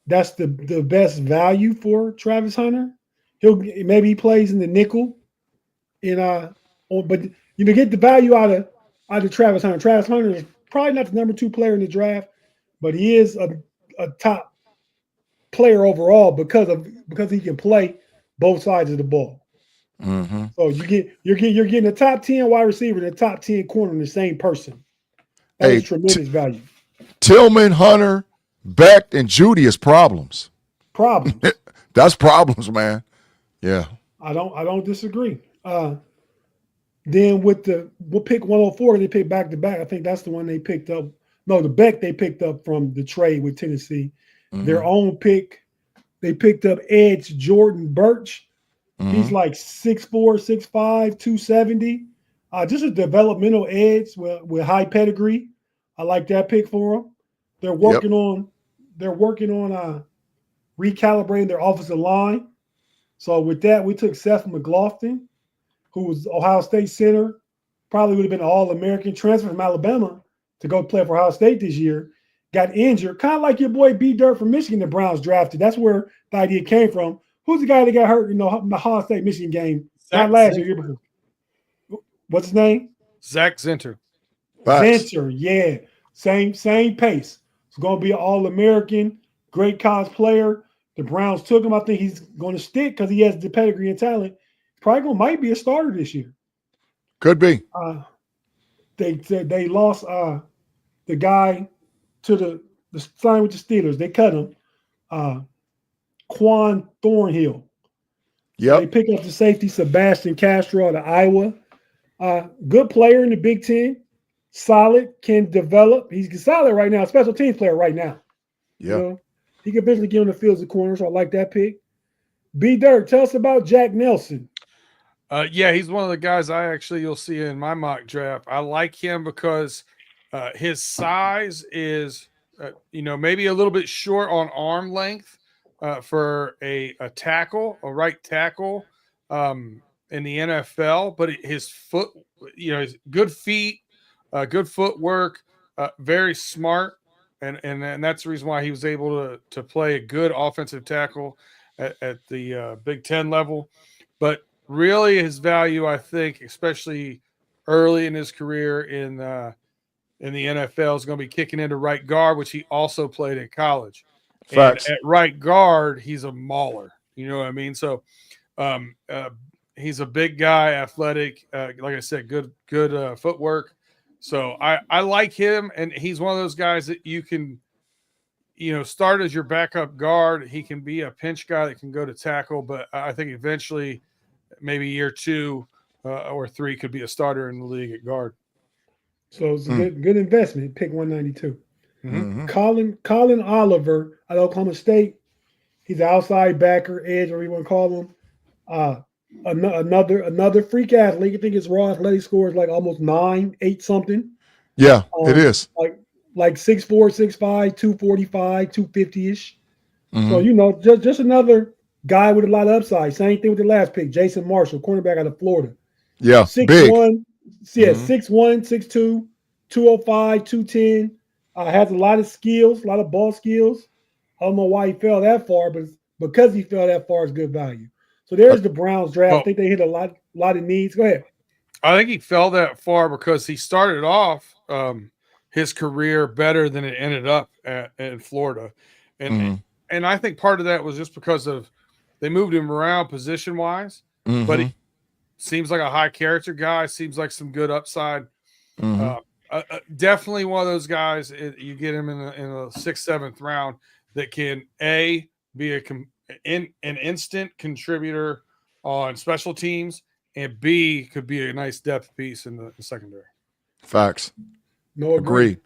that's the best value for Travis Hunter. Maybe he plays in the nickel, but get the value out of Travis Hunter. Travis Hunter is probably not the number 2 player in the draft, but he is a top player overall because he can play both sides of the ball.
Mm-hmm.
So you're getting a top 10 wide receiver and a top 10 corner in the same person. That is tremendous value.
Tillman, Hunter, Beck, and Jeudy is problems.
Problems.
That's problems, man. Yeah.
I don't disagree. Then we'll pick 104. They pick back to back. I think that's the one they picked up. No, the Beck they picked up from the trade with Tennessee.
Mm-hmm.
Their own pick. They picked up edge Jordan Birch.
Mm-hmm.
He's like 6'4", 6'5", 270. Just a developmental edge with high pedigree. I like that pick for them. They're working on recalibrating their offensive line. So with that, we took Seth McLaughlin, who was Ohio State center, probably would have been an All-American, transfer from Alabama to go play for Ohio State this year. Got injured, kind of like your boy B. Dirt from Michigan. The Browns drafted. That's where the idea came from. Who's the guy that got hurt in the Ohio State Michigan game? Not last year before. What's his name?
Zach Zinter.
Zinter, yeah. Same pace. It's going to be an All-American, great college player. The Browns took him. I think he's going to stick because he has the pedigree and talent. Probably might be a starter this year.
Could be.
They lost the guy to the sign with the Steelers. They cut him. Quan Thornhill.
Yep.
They pick up the safety Sebastian Castro out of Iowa. Good player in the Big Ten. Solid, can develop. He's solid right now. Special teams player right now.
Yeah.
He can eventually get on the field as a corner, so I like that pick. B. Dirt, tell us about Jack Nelson.
Yeah, he's one of the guys you'll see in my mock draft. I like him because his size is, maybe a little bit short on arm length for a tackle, a right tackle in the NFL. But his foot, his good feet, good footwork, very smart. And that's the reason why he was able to play a good offensive tackle at the Big Ten level. But really his value, I think, especially early in his career in the NFL, is going to be kicking into right guard, which he also played in college.
Facts.
And at right guard, he's a mauler. You know what I mean? So he's a big guy, athletic, like I said, good footwork. So I like him, and he's one of those guys that you can, start as your backup guard. He can be a pinch guy that can go to tackle, but I think eventually, maybe year 2 or 3, could be a starter in the league at guard.
So it's a good investment. Pick 192.
Mm-hmm.
Colin Oliver at Oklahoma State. He's an outside backer, edge, whatever you want to call him. Another freak athlete. I think his raw athletic score is like almost 8 something.
Yeah, it is.
Like 6'4", 6'5", 245, 250-ish.
Mm-hmm.
So, just another guy with a lot of upside. Same thing with the last pick, Jason Marshall, cornerback out of Florida.
Yeah,
6'1",
big.
Yeah, 6'1", 6'2", 205, 210. Has a lot of skills, a lot of ball skills. I don't know why he fell that far, but because he fell that far, it's good value. So there's the Browns draft. I think they hit a lot of needs. Go ahead.
I think he fell that far because he started off his career better than it ended up in Florida. And I think part of that was just because of they moved him around position-wise, but he seems like a high character guy, seems like some good upside. Definitely one of those guys, you get him in the 6th, 7th round that can, A, be an instant contributor on special teams, and B, could be a nice depth piece in the secondary.
Facts.
No, agreed.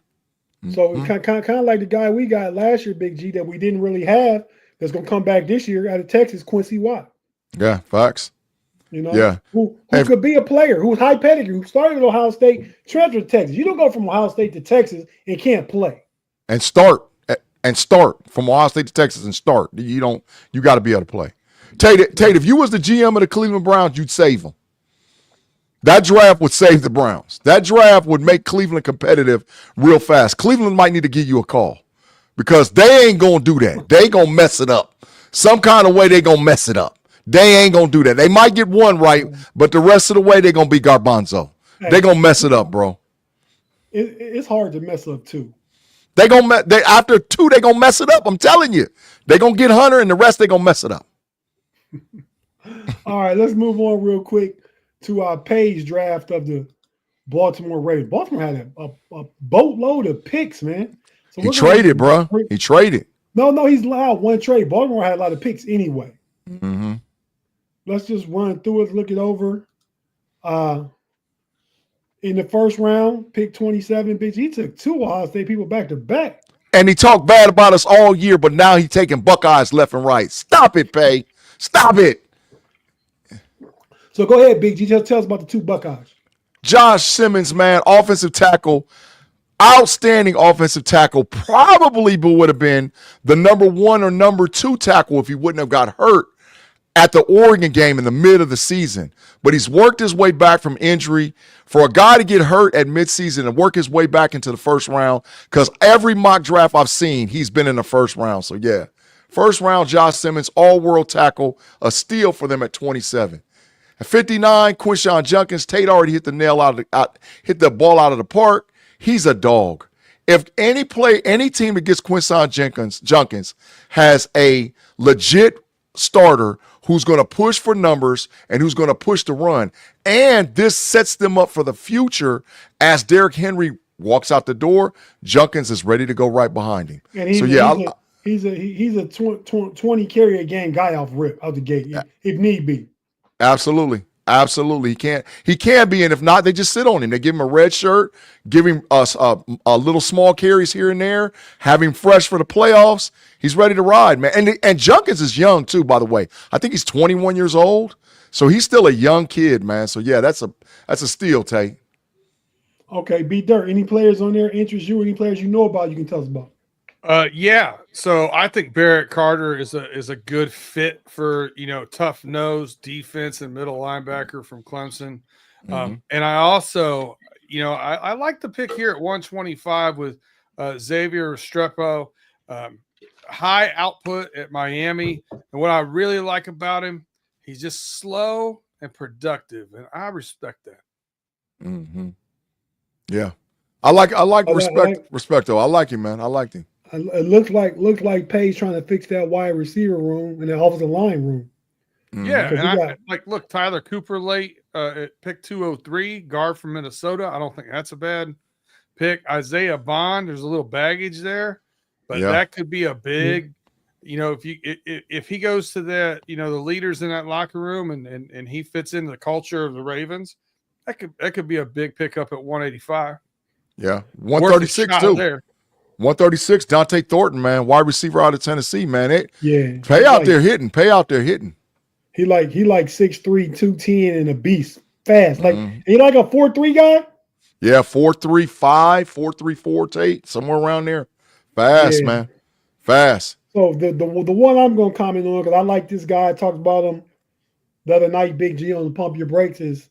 So it's kind of like the guy we got last year, Big G, that we didn't really have, that's going to come back this year out of Texas, Quincy Watt.
Yeah, facts.
You know, who could be a player, who's high pedigree, who started at Ohio State, transferred to Texas. You don't go from Ohio State to Texas and can't play.
And start from Ohio State to Texas and start. You got to be able to play. Tate, if you was the GM of the Cleveland Browns, you'd save them. That draft would save the Browns. That draft would make Cleveland competitive real fast. Cleveland might need to give you a call because they ain't going to do that. They going to mess it up. Some kind of way they going to mess it up. They ain't going to do that. They might get one right, but the rest of the way they going to be garbanzo. They going to mess it up, bro.
It's hard to mess up too.
After 2, they going to mess it up. I'm telling you. They going to get Hunter and the rest they going to mess it up.
All right, let's move on real quick to our Page draft of the Baltimore Ravens. Baltimore had a boatload of picks, man. So
he traded, bro. He traded.
No, he's allowed one trade. Baltimore had a lot of picks anyway. Let's just run through it, look it over. In the first round, pick 27, bitch. He took 2 Ohio State people back to back.
And he talked bad about us all year, but now he's taking Buckeyes left and right. Stop it, Pay. Stop it.
So go ahead, Big G. Tell us about the 2 Buckeyes.
Josh Simmons, man, offensive tackle, outstanding offensive tackle, probably would have been the number 1 or number 2 tackle if he wouldn't have got hurt at the Oregon game in the mid of the season. But he's worked his way back from injury. For a guy to get hurt at midseason and work his way back into the first round, because every mock draft I've seen, he's been in the first round. So, yeah, first round, Josh Simmons, all-world tackle, a steal for them at 27. At 59, Quinshon Judkins. Tate already hit hit the ball out of the park. He's a dog. If any team that gets Quinshon Judkins has a legit starter who's going to push for numbers and who's going to push the run, and this sets them up for the future as Derrick Henry walks out the door, Judkins is ready to go right behind him.
And he's a 20 carry a game guy out the gate if need be.
Absolutely. He can be, and if not, they just sit on him. They give him a red shirt, give him a little small carries here and there, have him fresh for the playoffs. He's ready to ride, man. And Judkins is young too, by the way. I think he's 21 years old, so he's still a young kid, man. So yeah, that's a steal, Tate.
Okay, B Dirt. Any players on there interest you? Any players you know about? You can tell us about.
Yeah. So I think Barrett Carter is a good fit for, tough nose defense and middle linebacker from Clemson. And I also, I like the pick here at 125 with Xavier Restrepo, high output at Miami. And what I really like about him, he's just slow and productive. And I respect that.
Yeah. I like respect though. I like him, man. I liked him.
It looks like Page trying to fix that wide receiver room and the offensive line room.
Yeah, and look, Tyler Cooper late at pick 203, guard from Minnesota. I don't think that's a bad pick. Isaiah Bond, there's a little baggage there, but that could be a big, if he goes to the leaders in that locker room and he fits into the culture of the Ravens, that could be a big pickup at 185.
Yeah, 136 too.
There.
136, Dante Thornton, man, wide receiver out of Tennessee, man. Pay out there hitting. He like
6'3", 210 and a beast. Fast. Like he like a 4'3" guy?
Yeah, 4'3", 5, 4'3", Tate, somewhere around there. Fast, man. Fast.
So the one I'm gonna comment on, because I like this guy, I talked about him the other night, Big G on the Pump Your Brakes, is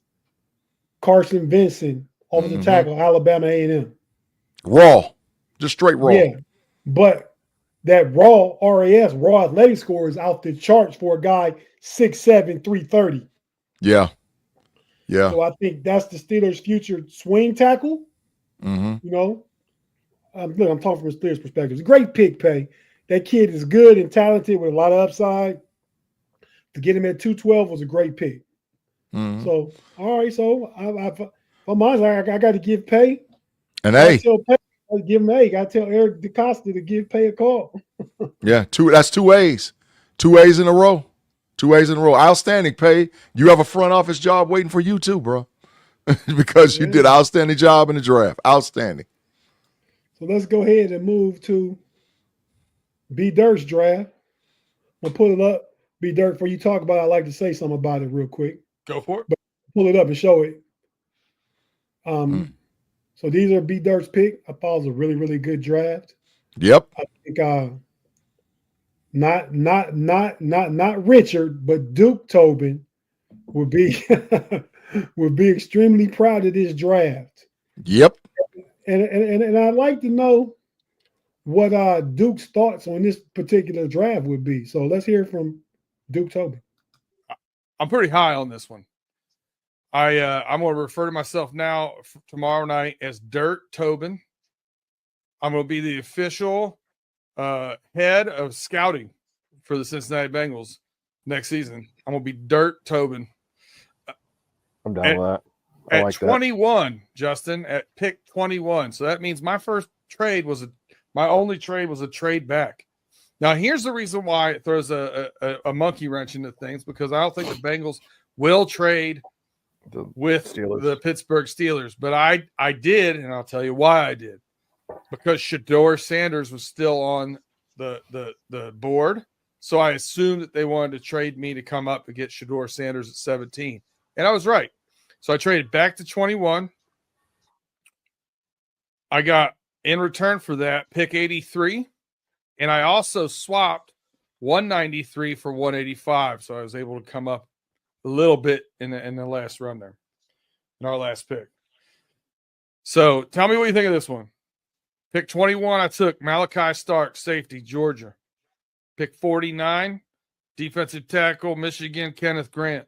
Carson Vincent, offensive tackle, Alabama A&M.
Raw. Just straight raw.
Yeah, but that raw athletic score is out the charts for a guy 6'7", 330.
Yeah.
So I think that's the Steelers' future swing tackle. look, I'm talking from a Steelers perspective. It's a great pick, Pay. That kid is good and talented with a lot of upside. To get him at 212 was a great pick.
Mhm.
So, all right. So, I'm honest, I got to give Pay.
And
I
hey,
tell Pay, I give him A. I tell Eric DeCosta to give Pay a call.
yeah, that's 2 A's. 2 A's in a row. 2 A's in a row. Outstanding, Pay. You have a front office job waiting for you too, bro. Because you did an outstanding job in the draft. Outstanding.
So let's go ahead and move to B Dirk's draft. We'll pull it up. B Dirk, before you talk about it, I'd like to say something about it real quick.
Go for it.
But pull it up and show it. So these are B Dirk's pick. I thought it was a really, really good draft.
Yep.
I think not Richard, but Duke Tobin would be would be extremely proud of this draft.
Yep.
And I'd like to know what Duke's thoughts on this particular draft would be. So let's hear from Duke Tobin.
I'm pretty high on this one. I'm going to refer to myself now tomorrow night as Dirt Tobin. I'm going to be the official head of scouting for the Cincinnati Bengals next season. I'm going to be Dirt Tobin.
I'm down with that.
At
like
21, that. Justin, at pick 21. So that means my first trade my only trade was a trade back. Now, here's the reason why it throws a monkey wrench into things, because I don't think the Bengals will trade with the Pittsburgh Steelers. But I did, and I'll tell you why I did. Because Shedeur Sanders was still on the board. So I assumed that they wanted to trade me to come up and get Shedeur Sanders at 17. And I was right. So I traded back to 21. I got, in return for that, pick 83. And I also swapped 193 for 185. So I was able to come up a little bit in the last run there, in our last pick. So tell me what you think of this one. Pick 21, I took Malachi Stark, safety, Georgia. Pick 49, defensive tackle, Michigan, Kenneth Grant.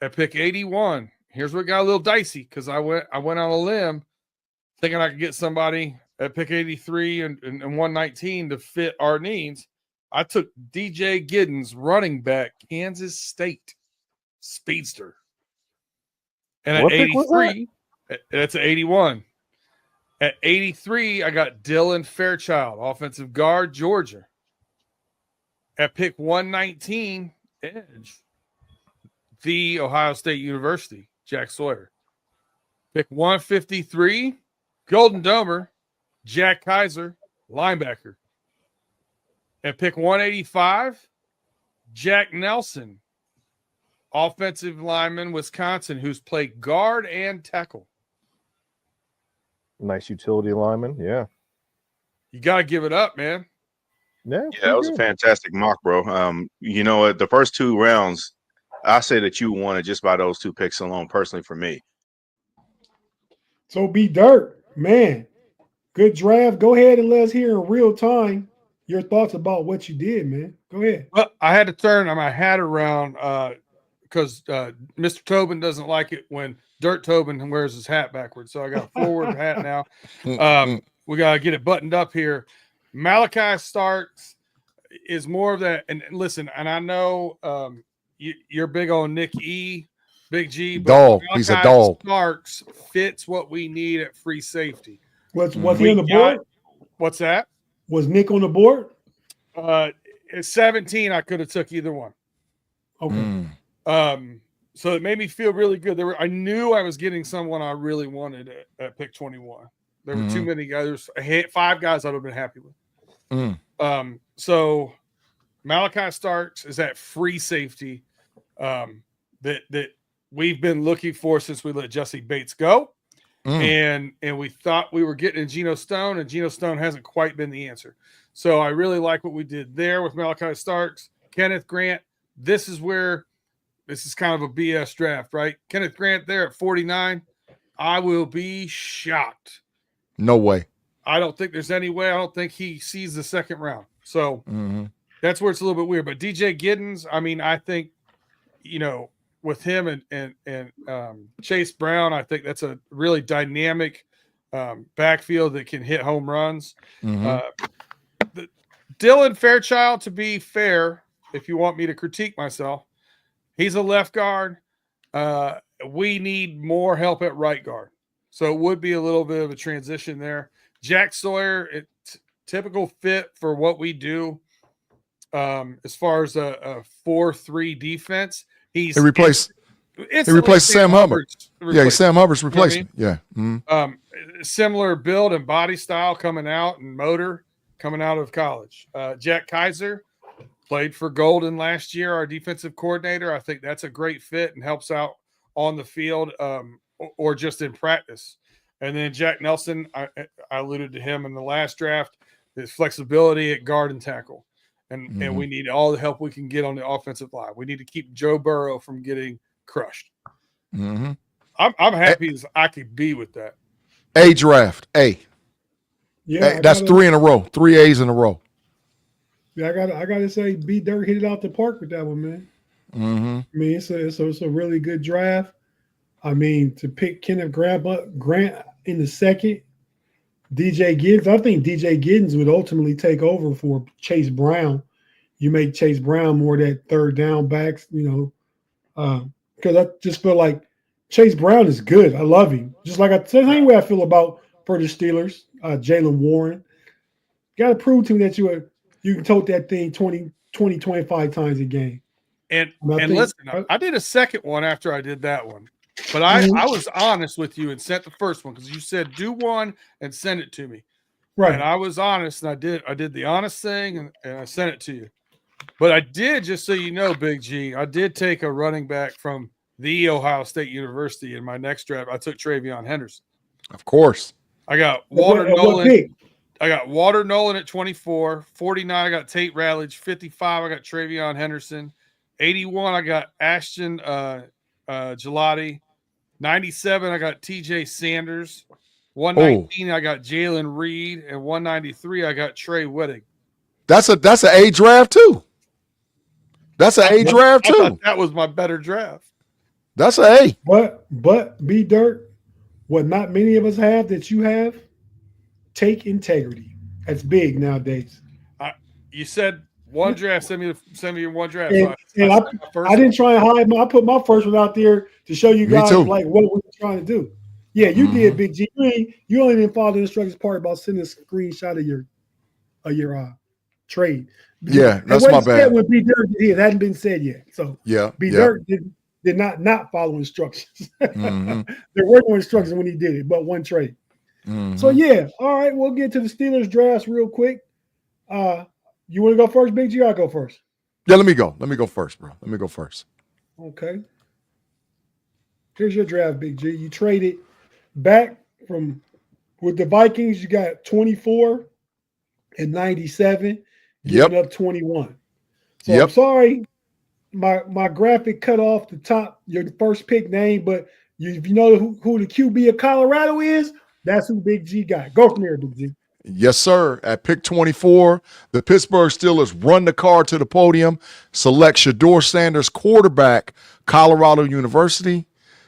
At pick 81, here's what got a little dicey, because I went on a limb thinking I could get somebody at pick 83 and 119 to fit our needs. I took DJ Giddens, running back, Kansas State, speedster. And at 83, that's at 81. At 83, I got Dylan Fairchild, offensive guard, Georgia. At pick 119, edge, the Ohio State University, Jack Sawyer. Pick 153, Golden Domer, Jack Kaiser, linebacker. At pick 185, Jack Nelson, offensive lineman, Wisconsin, who's played guard and tackle.
Nice utility lineman, yeah.
You got to give it up, man.
Yeah,
that was a fantastic mock, bro. You know what? The first 2 rounds, I say that you won it just by those 2 picks alone, personally, for me.
So B Dirt, man, good draft. Go ahead and let us hear in real time your thoughts about what you did, man. Go ahead.
Well, I had to turn my hat around because Mr. Tobin doesn't like it when Dirt Tobin wears his hat backwards. So I got a forward hat now. We got to get it buttoned up here. Malachi Starks is more of that. And listen, and I know you're big on Nick E, Big G. But
dog. He's a dog.
Starks fits what we need at free safety.
Was he on the board?
What's that?
Was Nick on the board?
At 17, I could have took either one.
Okay.
So it made me feel really good. I knew I was getting someone I really wanted at pick 21. There were too many guys. There was 5 guys I'd have been happy with. So Malachi Starks is that free safety that we've been looking for since we let Jesse Bates go. And we thought we were getting Geno Stone, and Geno Stone hasn't quite been the answer. So I really like what we did there with Malachi Starks. Kenneth Grant, this is kind of a BS draft, right? Kenneth Grant there at 49. I will be shocked.
No way.
I don't think there's any way. I don't think he sees the second round. So that's where it's a little bit weird. But DJ Giddens, I mean, I think, with him and Chase Brown, I think that's a really dynamic backfield that can hit home runs.
Mhm.
Dylan Fairchild, to be fair, if you want me to critique myself, he's a left guard. We need more help at right guard. So it would be a little bit of a transition there. Jack Sawyer, typical fit for what we do as far as a 4-3 defense.
He replaced Sam Hubbard. Yeah, Sam Hubbard's replacement. Yeah. Mhm.
Similar build and body style coming out and motor coming out of college. Jack Kaiser played for Golden last year, our defensive coordinator. I think that's a great fit and helps out on the field or just in practice. And then Jack Nelson, I alluded to him in the last draft, his flexibility at guard and tackle. And we need all the help we can get on the offensive line. We need to keep Joe Burrow from getting crushed.
Mhm.
I'm happy as I could be with that.
A draft. A.
Yeah,
That's 3 in a row. 3 A's in a row.
Yeah, I gotta say, B Dirt hit it out the park with that one, man.
Mm-hmm.
I mean, it's a really good draft. I mean, to pick Kenneth Grant in the second, DJ Giddens. I think DJ Giddens would ultimately take over for Chase Brown. You make Chase Brown more that third down backs, because I just feel like Chase Brown is good. I love him. Just like the same way I feel about for the Steelers, Jalen Warren. You got to prove to me that you can tote that thing 20, 25 times a game.
And listen, I did a second one after I did that one. But I was honest with you and sent the first one because you said do one and send it to me.
Right.
And I was honest, and I did the honest thing, and I sent it to you. But I did, just so you know, Big G, I did take a running back from the Ohio State University in my next draft. I took Travion Henderson.
Of course.
I got Walter Nolan. I got Walter Nolan at 24. 49, I got Tate Ratledge. 55, I got Travion Henderson. 81, I got Ashton Gelati. 97, I got TJ Sanders. 119, I got Jalen Reed. And 193, I got Trey Whitting.
That's an A draft too. That's an A draft
I
too.
thought that was my better draft.
That's an A.
But B Dirt, what not many of us have that you have, take integrity. That's big nowadays.
You said one draft. Send me your one draft.
And I didn't try and hide. I put my first one out there to show you guys like what we were trying to do. Yeah, you did, Big G. You only didn't follow the instructions part about sending a screenshot of your trade.
Yeah, that's my bad.
When B Dirt did it hadn't been said yet. So B Dirt did not follow instructions. There were no instructions when he did it, but one trade. So yeah, all right, we'll get to the Steelers drafts real quick. You want to go first, Big G? I'll go first.
Yeah, let me go. Let me go first, bro. Let me go first.
Okay. Here's your draft, Big G. You traded back with the Vikings. You got 24 and 97, giving up 21. So I'm sorry, my graphic cut off the top, your first pick name, but if you know who the QB of Colorado is, that's who Big G got. Go from there, Big G.
Yes, sir. At pick 24, the Pittsburgh Steelers run the card to the podium, select Shedeur Sanders, quarterback, Colorado University.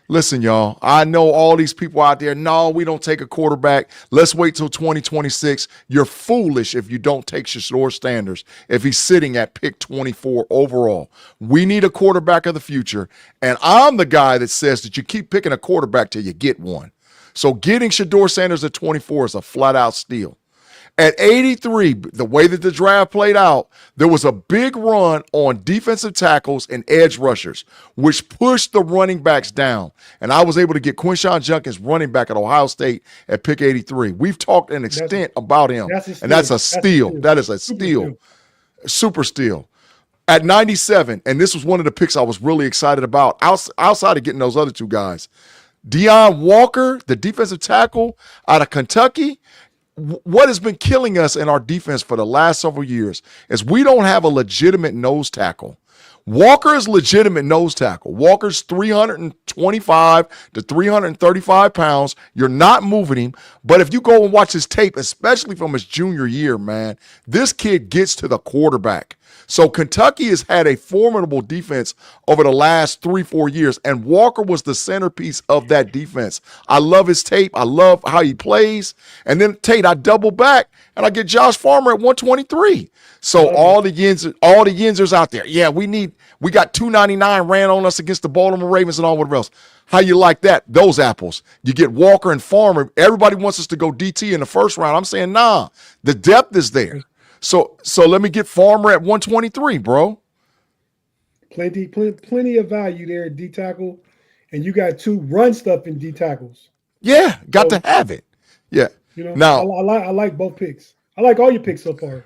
Listen, y'all, I know all these people out there, no, we don't take a quarterback. Let's wait till 2026. You're foolish if you don't take Shedeur Sanders if he's sitting at pick 24 overall. We need a quarterback of the future, and I'm the guy that says that you keep picking a quarterback till you get one. So getting Shedeur Sanders at 24 is a flat-out steal. At 83, the way that the draft played out, there was a big run on defensive tackles and edge rushers, which pushed the running backs down. And I was able to get Quinshon Judkins, running back at Ohio State, at pick 83. We've talked an extent about him, and that's a steal. That is a steal. Super steal. At 97, and this was one of the picks I was really excited about, outside of getting those other two guys, Deion Walker, the defensive tackle out of Kentucky. What has been killing us in our defense for the last several years is we don't have a legitimate nose tackle. Walker is legitimate nose tackle. Walker's 325 to 335 pounds. You're not moving him. But if you go and watch his tape, especially from his junior year, man, this kid gets to the quarterback. So Kentucky has had a formidable defense over the last 3-4 years, and Walker was the centerpiece of that defense. I love his tape. I love how he plays. And then Tate, I double back, and I get Josh Farmer at 123. So all the Yinzers out there, yeah, we got 299 ran on us against the Baltimore Ravens and all whatever else. How you like that? Those apples. You get Walker and Farmer. Everybody wants us to go DT in the first round. I'm saying, nah, the depth is there. So let me get Farmer at 123, bro.
Plenty of value there at D tackle, and you got 2 run stuff in D tackles.
Yeah, got to have it. Yeah.
You know,
now
I like both picks. I like all your picks so far.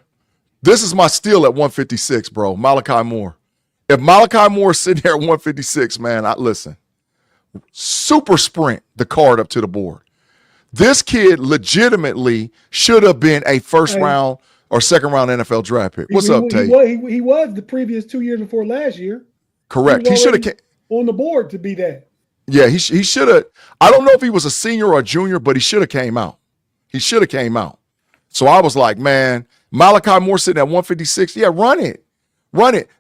This is my steal at 156, bro. Malachi Moore. If Malachi Moore is sitting there at 156, man, listen. Super sprint the card up to the board. This kid legitimately should have been a first round or second round NFL draft pick. What's up, Tate?
He was the previous 2 years before last year.
Correct. He should have
on the board to be that.
Yeah, he should have. I don't know if he was a senior or a junior, but he should have came out. He should have came out. So I was like, man, Malachi Moore sitting at 156. Yeah, run it.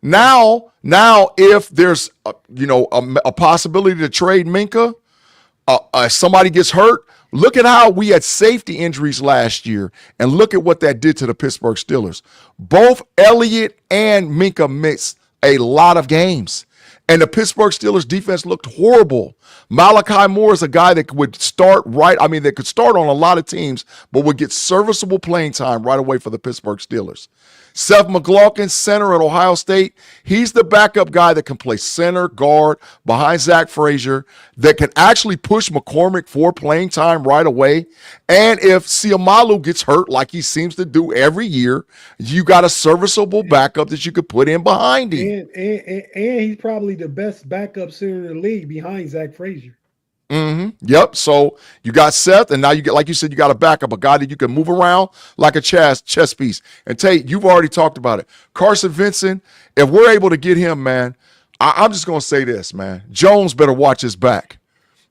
Now, if there's a possibility to trade Minka, somebody gets hurt. Look at how we had safety injuries last year, and look at what that did to the Pittsburgh Steelers. Both Elliott and Minka missed a lot of games, and the Pittsburgh Steelers defense looked horrible. Malachi Moore is a guy that would start that could start on a lot of teams, but would get serviceable playing time right away for the Pittsburgh Steelers. Seth McLaughlin, center at Ohio State. He's the backup guy that can play center, guard, behind Zach Frazier, that can actually push McCormick for playing time right away. And if Siamalu gets hurt like he seems to do every year, you got a serviceable backup that you could put in behind him.
And he's probably the best backup center in the league behind Zach Frazier.
Mm-hmm. Yep. So you got Seth, and now you get, like you said, you got a backup, a guy that you can move around like a chess piece. And Tate, you've already talked about it. Carson Vincent, if we're able to get him, man, I'm just going to say this, man. Jones better watch his back.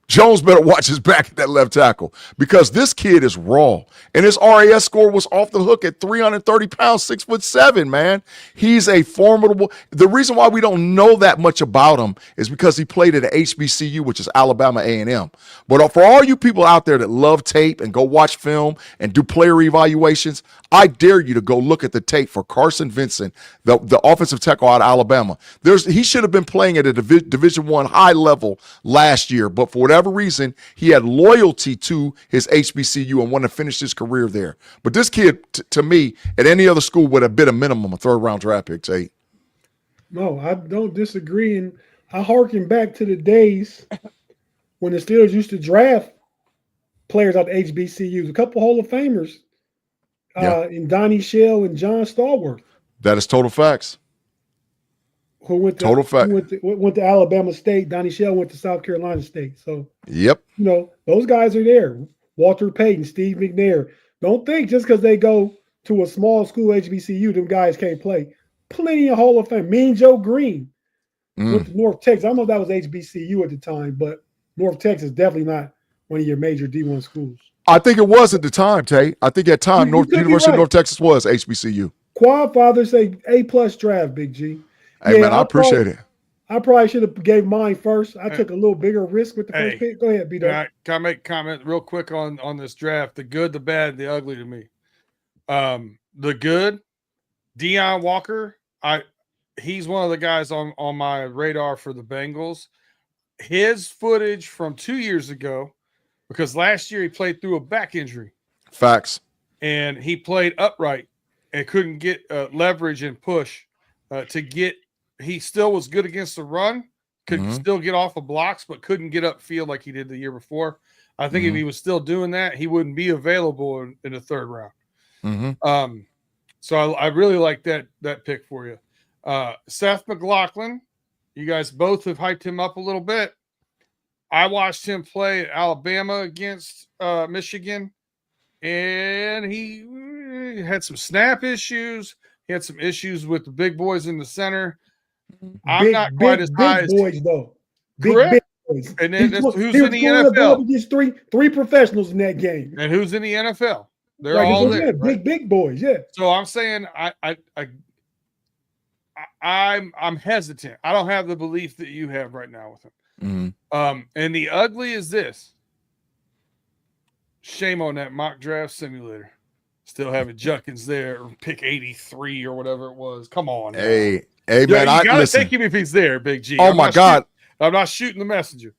Jones better watch his back at that left tackle, because this kid is raw. And his RAS score was off the hook at 330 pounds, 6'7", man. He's a formidable. The reason why we don't know that much about him is because he played at HBCU, which is Alabama A&M. But for all you people out there that love tape and go watch film and do player evaluations, I dare you to go look at the tape for Carson Vincent, the offensive tackle out of Alabama. He should have been playing at a Division I high level last year, but for whatever reason, he had loyalty to his HBCU and wanted to finish his career there. But this kid, to me, at any other school would have been a minimum a third-round draft pick, Tate.
No, I don't disagree. And I harken back to the days when the Steelers used to draft players out of HBCUs, a couple Hall of Famers in Donnie Shell and John Stallworth.
That is total facts.
Who went to Alabama State. Donnie Shell went to South Carolina State. So,
yep.
Those guys are there. Walter Payton, Steve McNair. Don't think just because they go to a small school HBCU, them guys can't play. Plenty of Hall of Fame. Mean Joe Green went to North Texas. I don't know if that was HBCU at the time, but North Texas is definitely not one of your major D1 schools.
I think it was at the time, Tate. I think at time, University of North Texas was HBCU.
Quad Father say A+ draft, Big G.
Hey, man, I appreciate it.
I probably should have gave mine first. I took a little bigger risk with the first pick. Go ahead, B-Dog.
Can I make a comment real quick on this draft? The good, the bad, the ugly to me. The good, Deion Walker, he's one of the guys on my radar for the Bengals. His footage from 2 years ago, because last year he played through a back injury.
Facts.
And he played upright and couldn't get leverage and push to get. He still was good against the run, could still get off of blocks, but couldn't get upfield like he did the year before. I think if he was still doing that, he wouldn't be available in the third round. So I really like that pick for you. Seth McLaughlin, you guys both have hyped him up a little bit. I watched him play at Alabama against Michigan, and he had some snap issues. He had some issues with the big boys in the center. I'm not quite as high as
boys though.
Correct.
Big boys.
And then who's in the
Going
NFL?
up against three professionals in that game.
And who's in the NFL? They're
Right,
all
yeah,
there. Right?
big boys. Yeah.
So I'm saying I'm hesitant. I don't have the belief that you have right now with him. And the ugly is this. Shame on that mock draft simulator. Still having Junkins there, or pick 83 or whatever it was. Come on.
Hey,
man,
man,
you gotta
listen.
take him if he's there, Big G.
Oh my God.
I'm not shooting the messenger.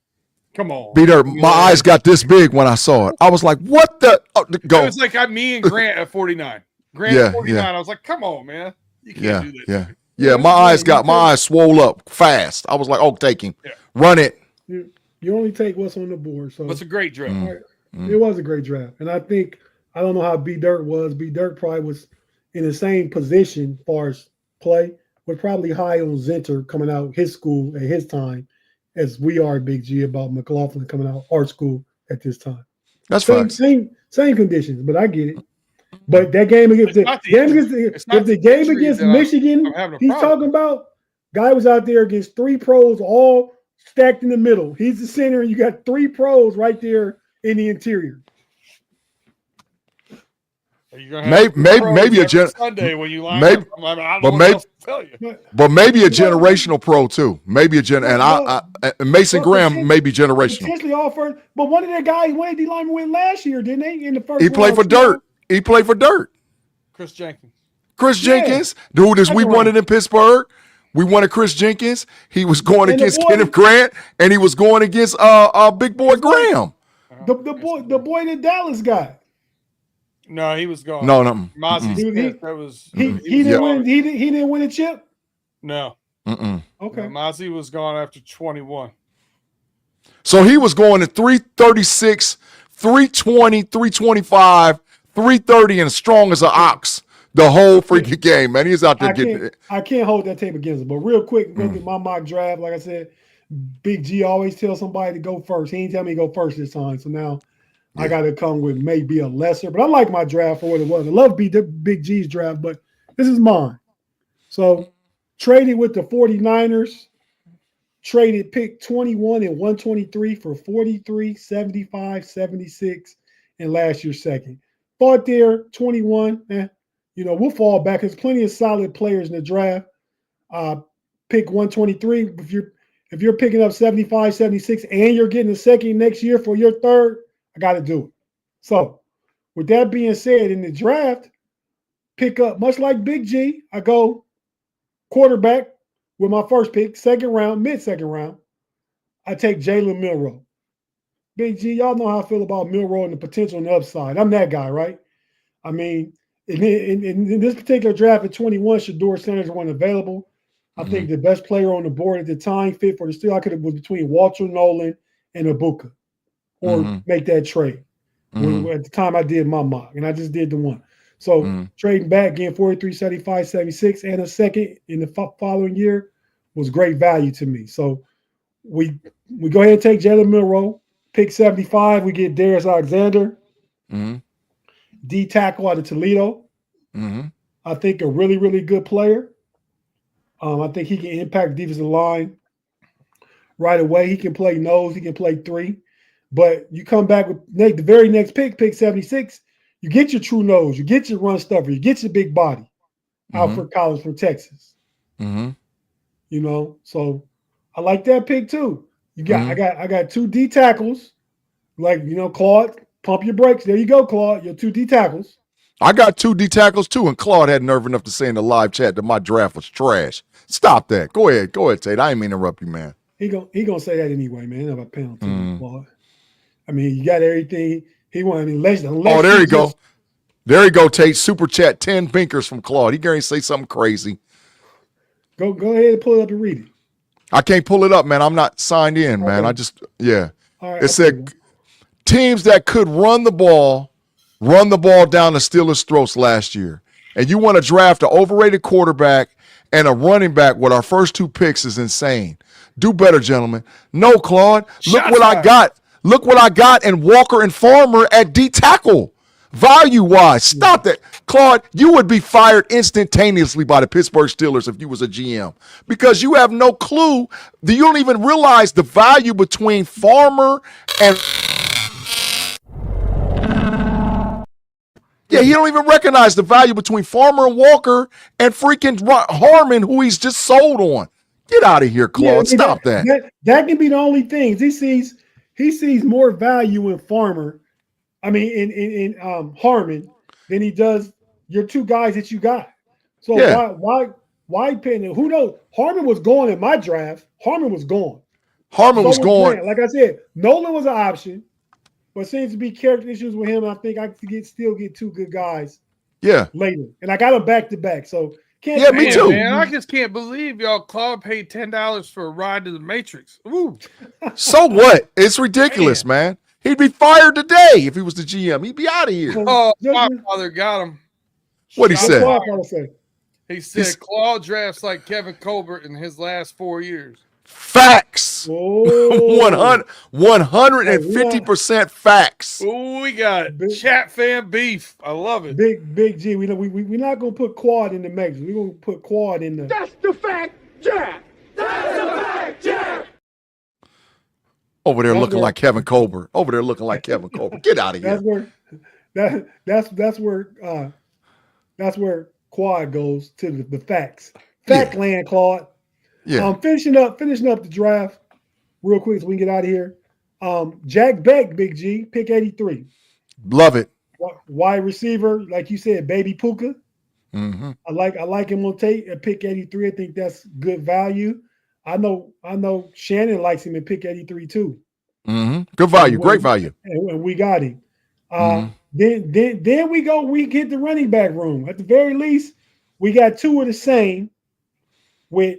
Come on.
Peter, my eyes got this big when I saw it. I was like, what the? Go.
It was like me and Grant at 49. Grant at 49. I was like, come on, man. You can't do that.
Yeah, my eyes swole up fast. I was like, oh, take him. Yeah. Run it.
You only take what's on the board. So
it's a great draft.
It was a great draft. And I think, I don't know how B Dirt was. B Dirt probably was in the same position as far as play, was probably high on Zinter coming out his school at his time, as we are Big G about McLaughlin coming out our school at this time.
That's fine.
Same conditions, but I get it. But that game against the game against Michigan, he's talking about, guy was out there against three pros all stacked in the middle. He's the center, and you got three pros right there in the interior.
Maybe a
Sunday when you line up. But
maybe a generational pro too. Maybe and Mason Graham may be generational.
Potentially all first, but one of their guys, one of the linemen went last year, didn't they? In the first,
he played for Dirt. He played for Dirt.
Chris
Jenkins, dude, we won it in Pittsburgh. We won at Chris Jenkins. He was going against Kenneth Grant, and he was going against Big Boy Graham.
The boy that Dallas got.
No, he was gone.
No.
Mozzie Smith, that was
he didn't win a chip?
No.
Okay.
Mozzie was gone after 21.
So he was going at 336, 320, 325, 330, and as strong as an ox the whole freaking game, man. He's out there getting it.
I can't hold that tape against him. But real quick, look at my mock draft. Like I said, Big G always tells somebody to go first. He ain't tell me to go first this time. So now I got to come with maybe a lesser. But I like my draft for what it was. I love Big G's draft, but this is mine. So traded with the 49ers. Traded pick 21 and 123 for 43, 75, 76, and last year's second. Thought there, 21, we'll fall back. There's plenty of solid players in the draft. Pick 123. If you're picking up 75, 76, and you're getting a second next year for your third, I got to do it. So with that being said, in the draft, pick up, much like Big G, I go quarterback with my first pick, second round, mid-second round. I take Jalen Milroe. Big G, y'all know how I feel about Milroe and the potential and the upside. I'm that guy, right? I mean, in this particular draft at 21, Shedeur Sanders wasn't available. I think the best player on the board at the time, fit for the steal, I could have was between Walter Nolan and Ibuka, or make that trade. At the time I did my mock, and I just did the one. So trading back, getting 43, 75, 76, and a second in the following year was great value to me. So we go ahead and take Jalen Milroe. Pick 75, we get Darius Alexander. D tackle out of Toledo. I think a really, really good player. I think he can impact defensive line right away. He can play nose. He can play three. But you come back with the very next pick 76, you get your true nose. You get your run stuffer. You get your big body. Alfred Collins from Texas. So I like that pick too. You got I got two D tackles. Like, Claude, pump your brakes. There you go, Claude. Your two D tackles.
I got two D tackles too, and Claude had nerve enough to say in the live chat that my draft was trash. Stop that. Go ahead, Tate. I didn't mean to interrupt you, man.
He gonna say that anyway, man. Have a penalty, Claude. I mean, you got everything he wanted. Unless
oh, there you go. There you go, Tate. Super chat 10 binkers from Claude. He going to say something crazy.
Go ahead and pull it up and read it.
I can't pull it up, man. I'm not signed in, man. I just It said teams that could run the ball down the Steelers' throats last year. And you want to draft an overrated quarterback and a running back with our first two picks is insane. Do better, gentlemen. No, Claude. Look what I got. Look what I got in Walker and Farmer at D tackle. Value-wise, stop that. Claude, you would be fired instantaneously by the Pittsburgh Steelers if you was a GM because you have no clue. You don't even realize the value between Farmer and yeah, he don't even recognize the value between Farmer and Walker and freaking Harmon, who he's just sold on. Get out of here, Claude. Stop that.
That can be the only thing. He sees more value in Farmer, in Harmon than he does your two guys that you got. So why pay him? Who knows? Harmon was gone in my draft. Harmon was gone.
Harmon was gone.
Grant. Like I said, Nolan was an option. But seems to be character issues with him. I think I could still get two good guys.
Yeah.
Later, and I got them back to back. So
can't. Yeah, me too.
Man, I just can't believe y'all Claude paid $10 for a ride to the Matrix. Ooh.
So what? It's ridiculous, man. He'd be fired today if he was the GM. He'd be out of here.
Oh, my father got him.
What'd he say?
He said Claude drafts like Kevin Colbert in his last 4 years.
Facts.
Oh.
150% facts.
Oh, we got chat fan beef. I love it.
Big G. We're not gonna put Quad in the mix. We're gonna put Quad in the.
That's the fact, Jack. That's the fact, Jack.
Over there looking like Kevin Colbert. Get out of here.
That's where Quad goes to the facts. Fact land, Claude.
Yeah.
Finishing up the draft real quick so we can get out of here. Jack Beck, Big G, pick 83.
Love it.
Wide receiver, like you said, baby Puka.
Mm-hmm.
I like him on tape at pick 83. I think that's good value. I know Shannon likes him at pick 83 too.
Mm-hmm. Good value, great value.
And we got him. Then we get the running back room. At the very least, we got two of the same with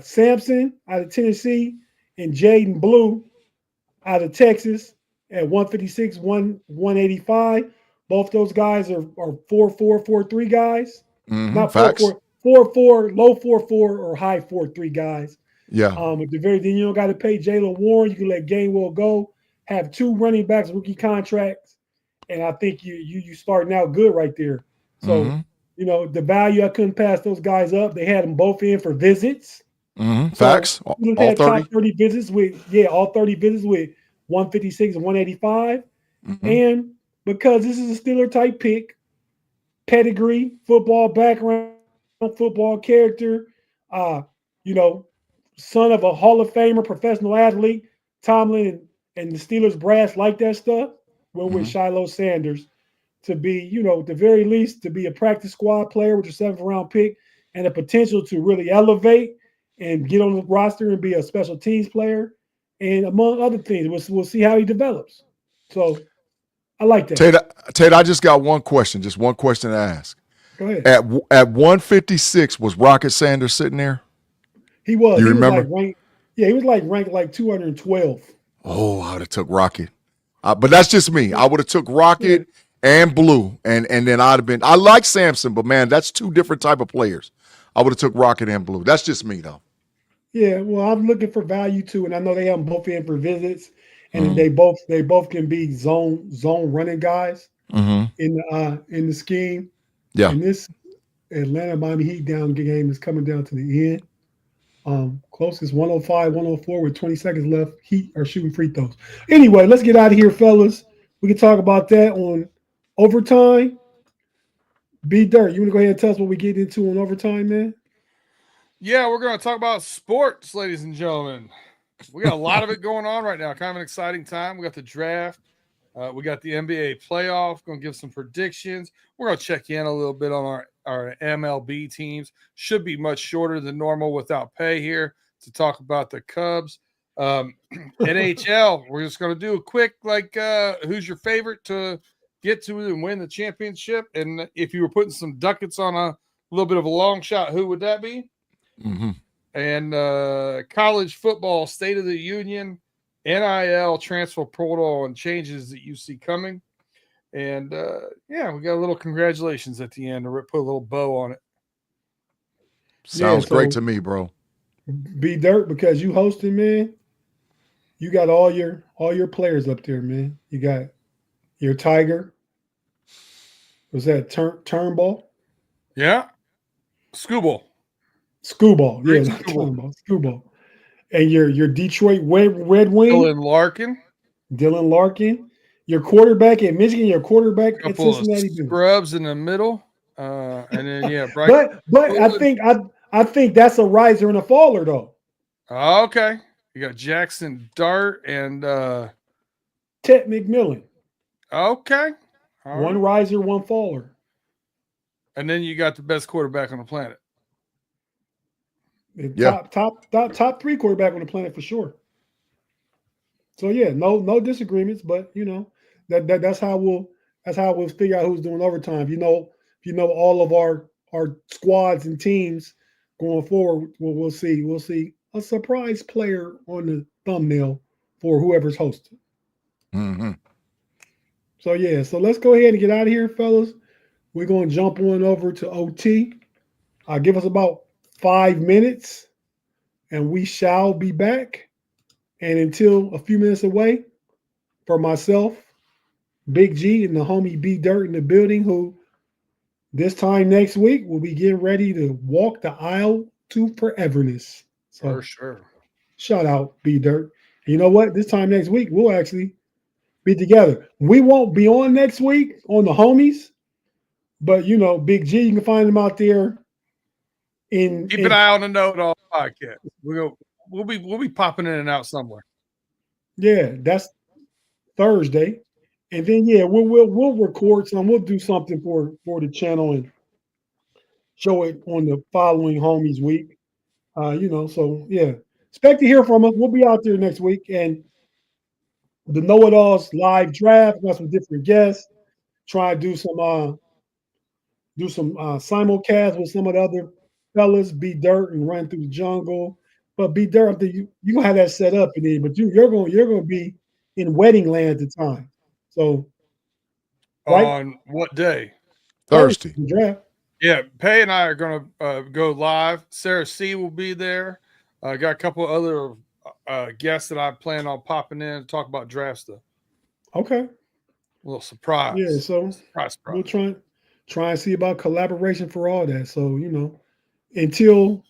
Sampson out of Tennessee and Jaden Blue out of Texas at 156, 185. Both those guys are 4.4, 4.3 guys.
Mm-hmm.
Not
Facts.
4.4, low 4.4 or high 4.3 guys.
Yeah.
At the very then you don't got to pay Jalen Warren. You can let Gainwell go. Have two running backs rookie contracts, and I think you starting out good right there. So. The value, I couldn't pass those guys up. They had them both in for visits.
Mm-hmm. Facts.
So
all
30.
Top
30 visits all 30 visits with 156 and 185.
Mm-hmm.
And because this is a Steeler type pick, pedigree, football background, football character, son of a Hall of Famer, professional athlete, Tomlin and the Steelers brass like that stuff. Went with Shiloh Sanders to be, at the very least, to be a practice squad player with your 7th round pick and the potential to really elevate and get on the roster and be a special teams player. And among other things, we'll see how he develops. So I like that.
Tate, I just got one question to ask.
Go ahead.
At 156, was Rocket Sanders sitting there?
He was.
You remember?
He was ranked like 212.
Oh, I would have took Rocket. But that's just me. I would have took Rocket and Blue, and then I'd have been. I like Sampson, but man, that's two different type of players. I would have took Rocket and Blue. That's just me, though.
Yeah, well, I'm looking for value too, and I know they have them both in for visits, and they both can be zone running guys in the scheme.
Yeah,
and this Atlanta Miami Heat down game is coming down to the end. Closest 105, 104 with 20 seconds left. Heat are shooting free throws. Anyway, let's get out of here, fellas. We can talk about that on overtime. B Dirt, you want to go ahead and tell us what we get into on overtime, man?
Yeah, we're going to talk about sports, ladies and gentlemen. We got a lot of it going on right now. Kind of an exciting time. We got the draft. We got the NBA playoff. Going to give some predictions. We're going to check in a little bit on our MLB teams. Should be much shorter than normal without pay here to talk about the Cubs. NHL, we're just going to do a quick, who's your favorite to get to and win the championship? And if you were putting some ducats on a little bit of a long shot, who would that be?
Mm-hmm.
And college football, State of the Union, NIL, transfer portal, and changes that you see coming. And, we got a little congratulations at the end to put a little bow on it.
Sounds great to me, bro.
B Dirt, because you hosting, man, you got all your players up there, man. You got your Tiger, Was that Turnbull?
Yeah. Screwball.
Screwball. Yeah,
Great
not
Screwball.
Turnbull. Screwball. And your Detroit Red Wing,
Dylan Larkin.
Dylan Larkin. Your quarterback at Michigan, your quarterback at
Couple of
Cincinnati Bengals.
scrubs in the middle. And then, yeah, Bryce.
But I think that's a riser and a faller, though.
Okay. You got Jackson Dart and
Ted McMillan.
okay. All
One
right.
riser, one faller.
And then you got the best quarterback on the planet.
Yeah.
Top three quarterback on the planet for sure. So yeah, no disagreements, but you know that's how we'll figure out who's doing overtime. You know all of our squads and teams going forward. We'll see a surprise player on the thumbnail for whoever's hosting.
Mm-hmm.
So yeah, so let's go ahead and get out of here, fellas. We're going to jump on over to OT. Give us about 5 minutes, and we shall be back. And until a few minutes away, for myself, Big G, and the homie B Dirt in the building, who this time next week will be getting ready to walk the aisle to foreverness. So
For sure.
shout out B Dirt. And you know what? This time next week, we'll actually be together. We won't be on next week on the homies, but you know, Big G, you can find him out there.
Keep an eye on the note on the podcast. We'll be popping in and out somewhere.
Yeah, that's Thursday. And then yeah, we'll record some. We'll do something for the channel and show it on the following homies week. So yeah. Expect to hear from us. We'll be out there next week. And the Know-It-Alls live draft, got some different guests. Try to do some simulcast with some of the other fellas, B Dirt and Run Through the Jungle. But B Dirt, you gonna have that set up in there, but you're gonna be in wedding land at the time. So right?
On what day?
Thursday.
Draft.
Yeah, Pay and I are going to go live. Sarah C will be there. I got a couple other guests that I plan on popping in to talk about draft stuff.
Okay.
A little surprise.
Yeah, so
surprise.
we'll try and see about collaboration for all that. So, until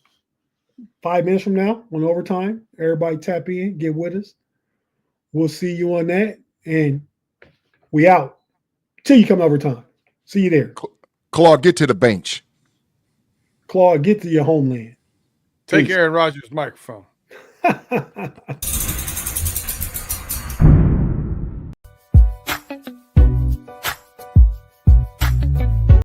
5 minutes from now on overtime, everybody tap in, get with us. We'll see you on that. And we out. Till you come overtime. See you there.
Claude, get to the bench.
Claude, get to your homeland.
Take
Peace.
Aaron Rodgers' microphone.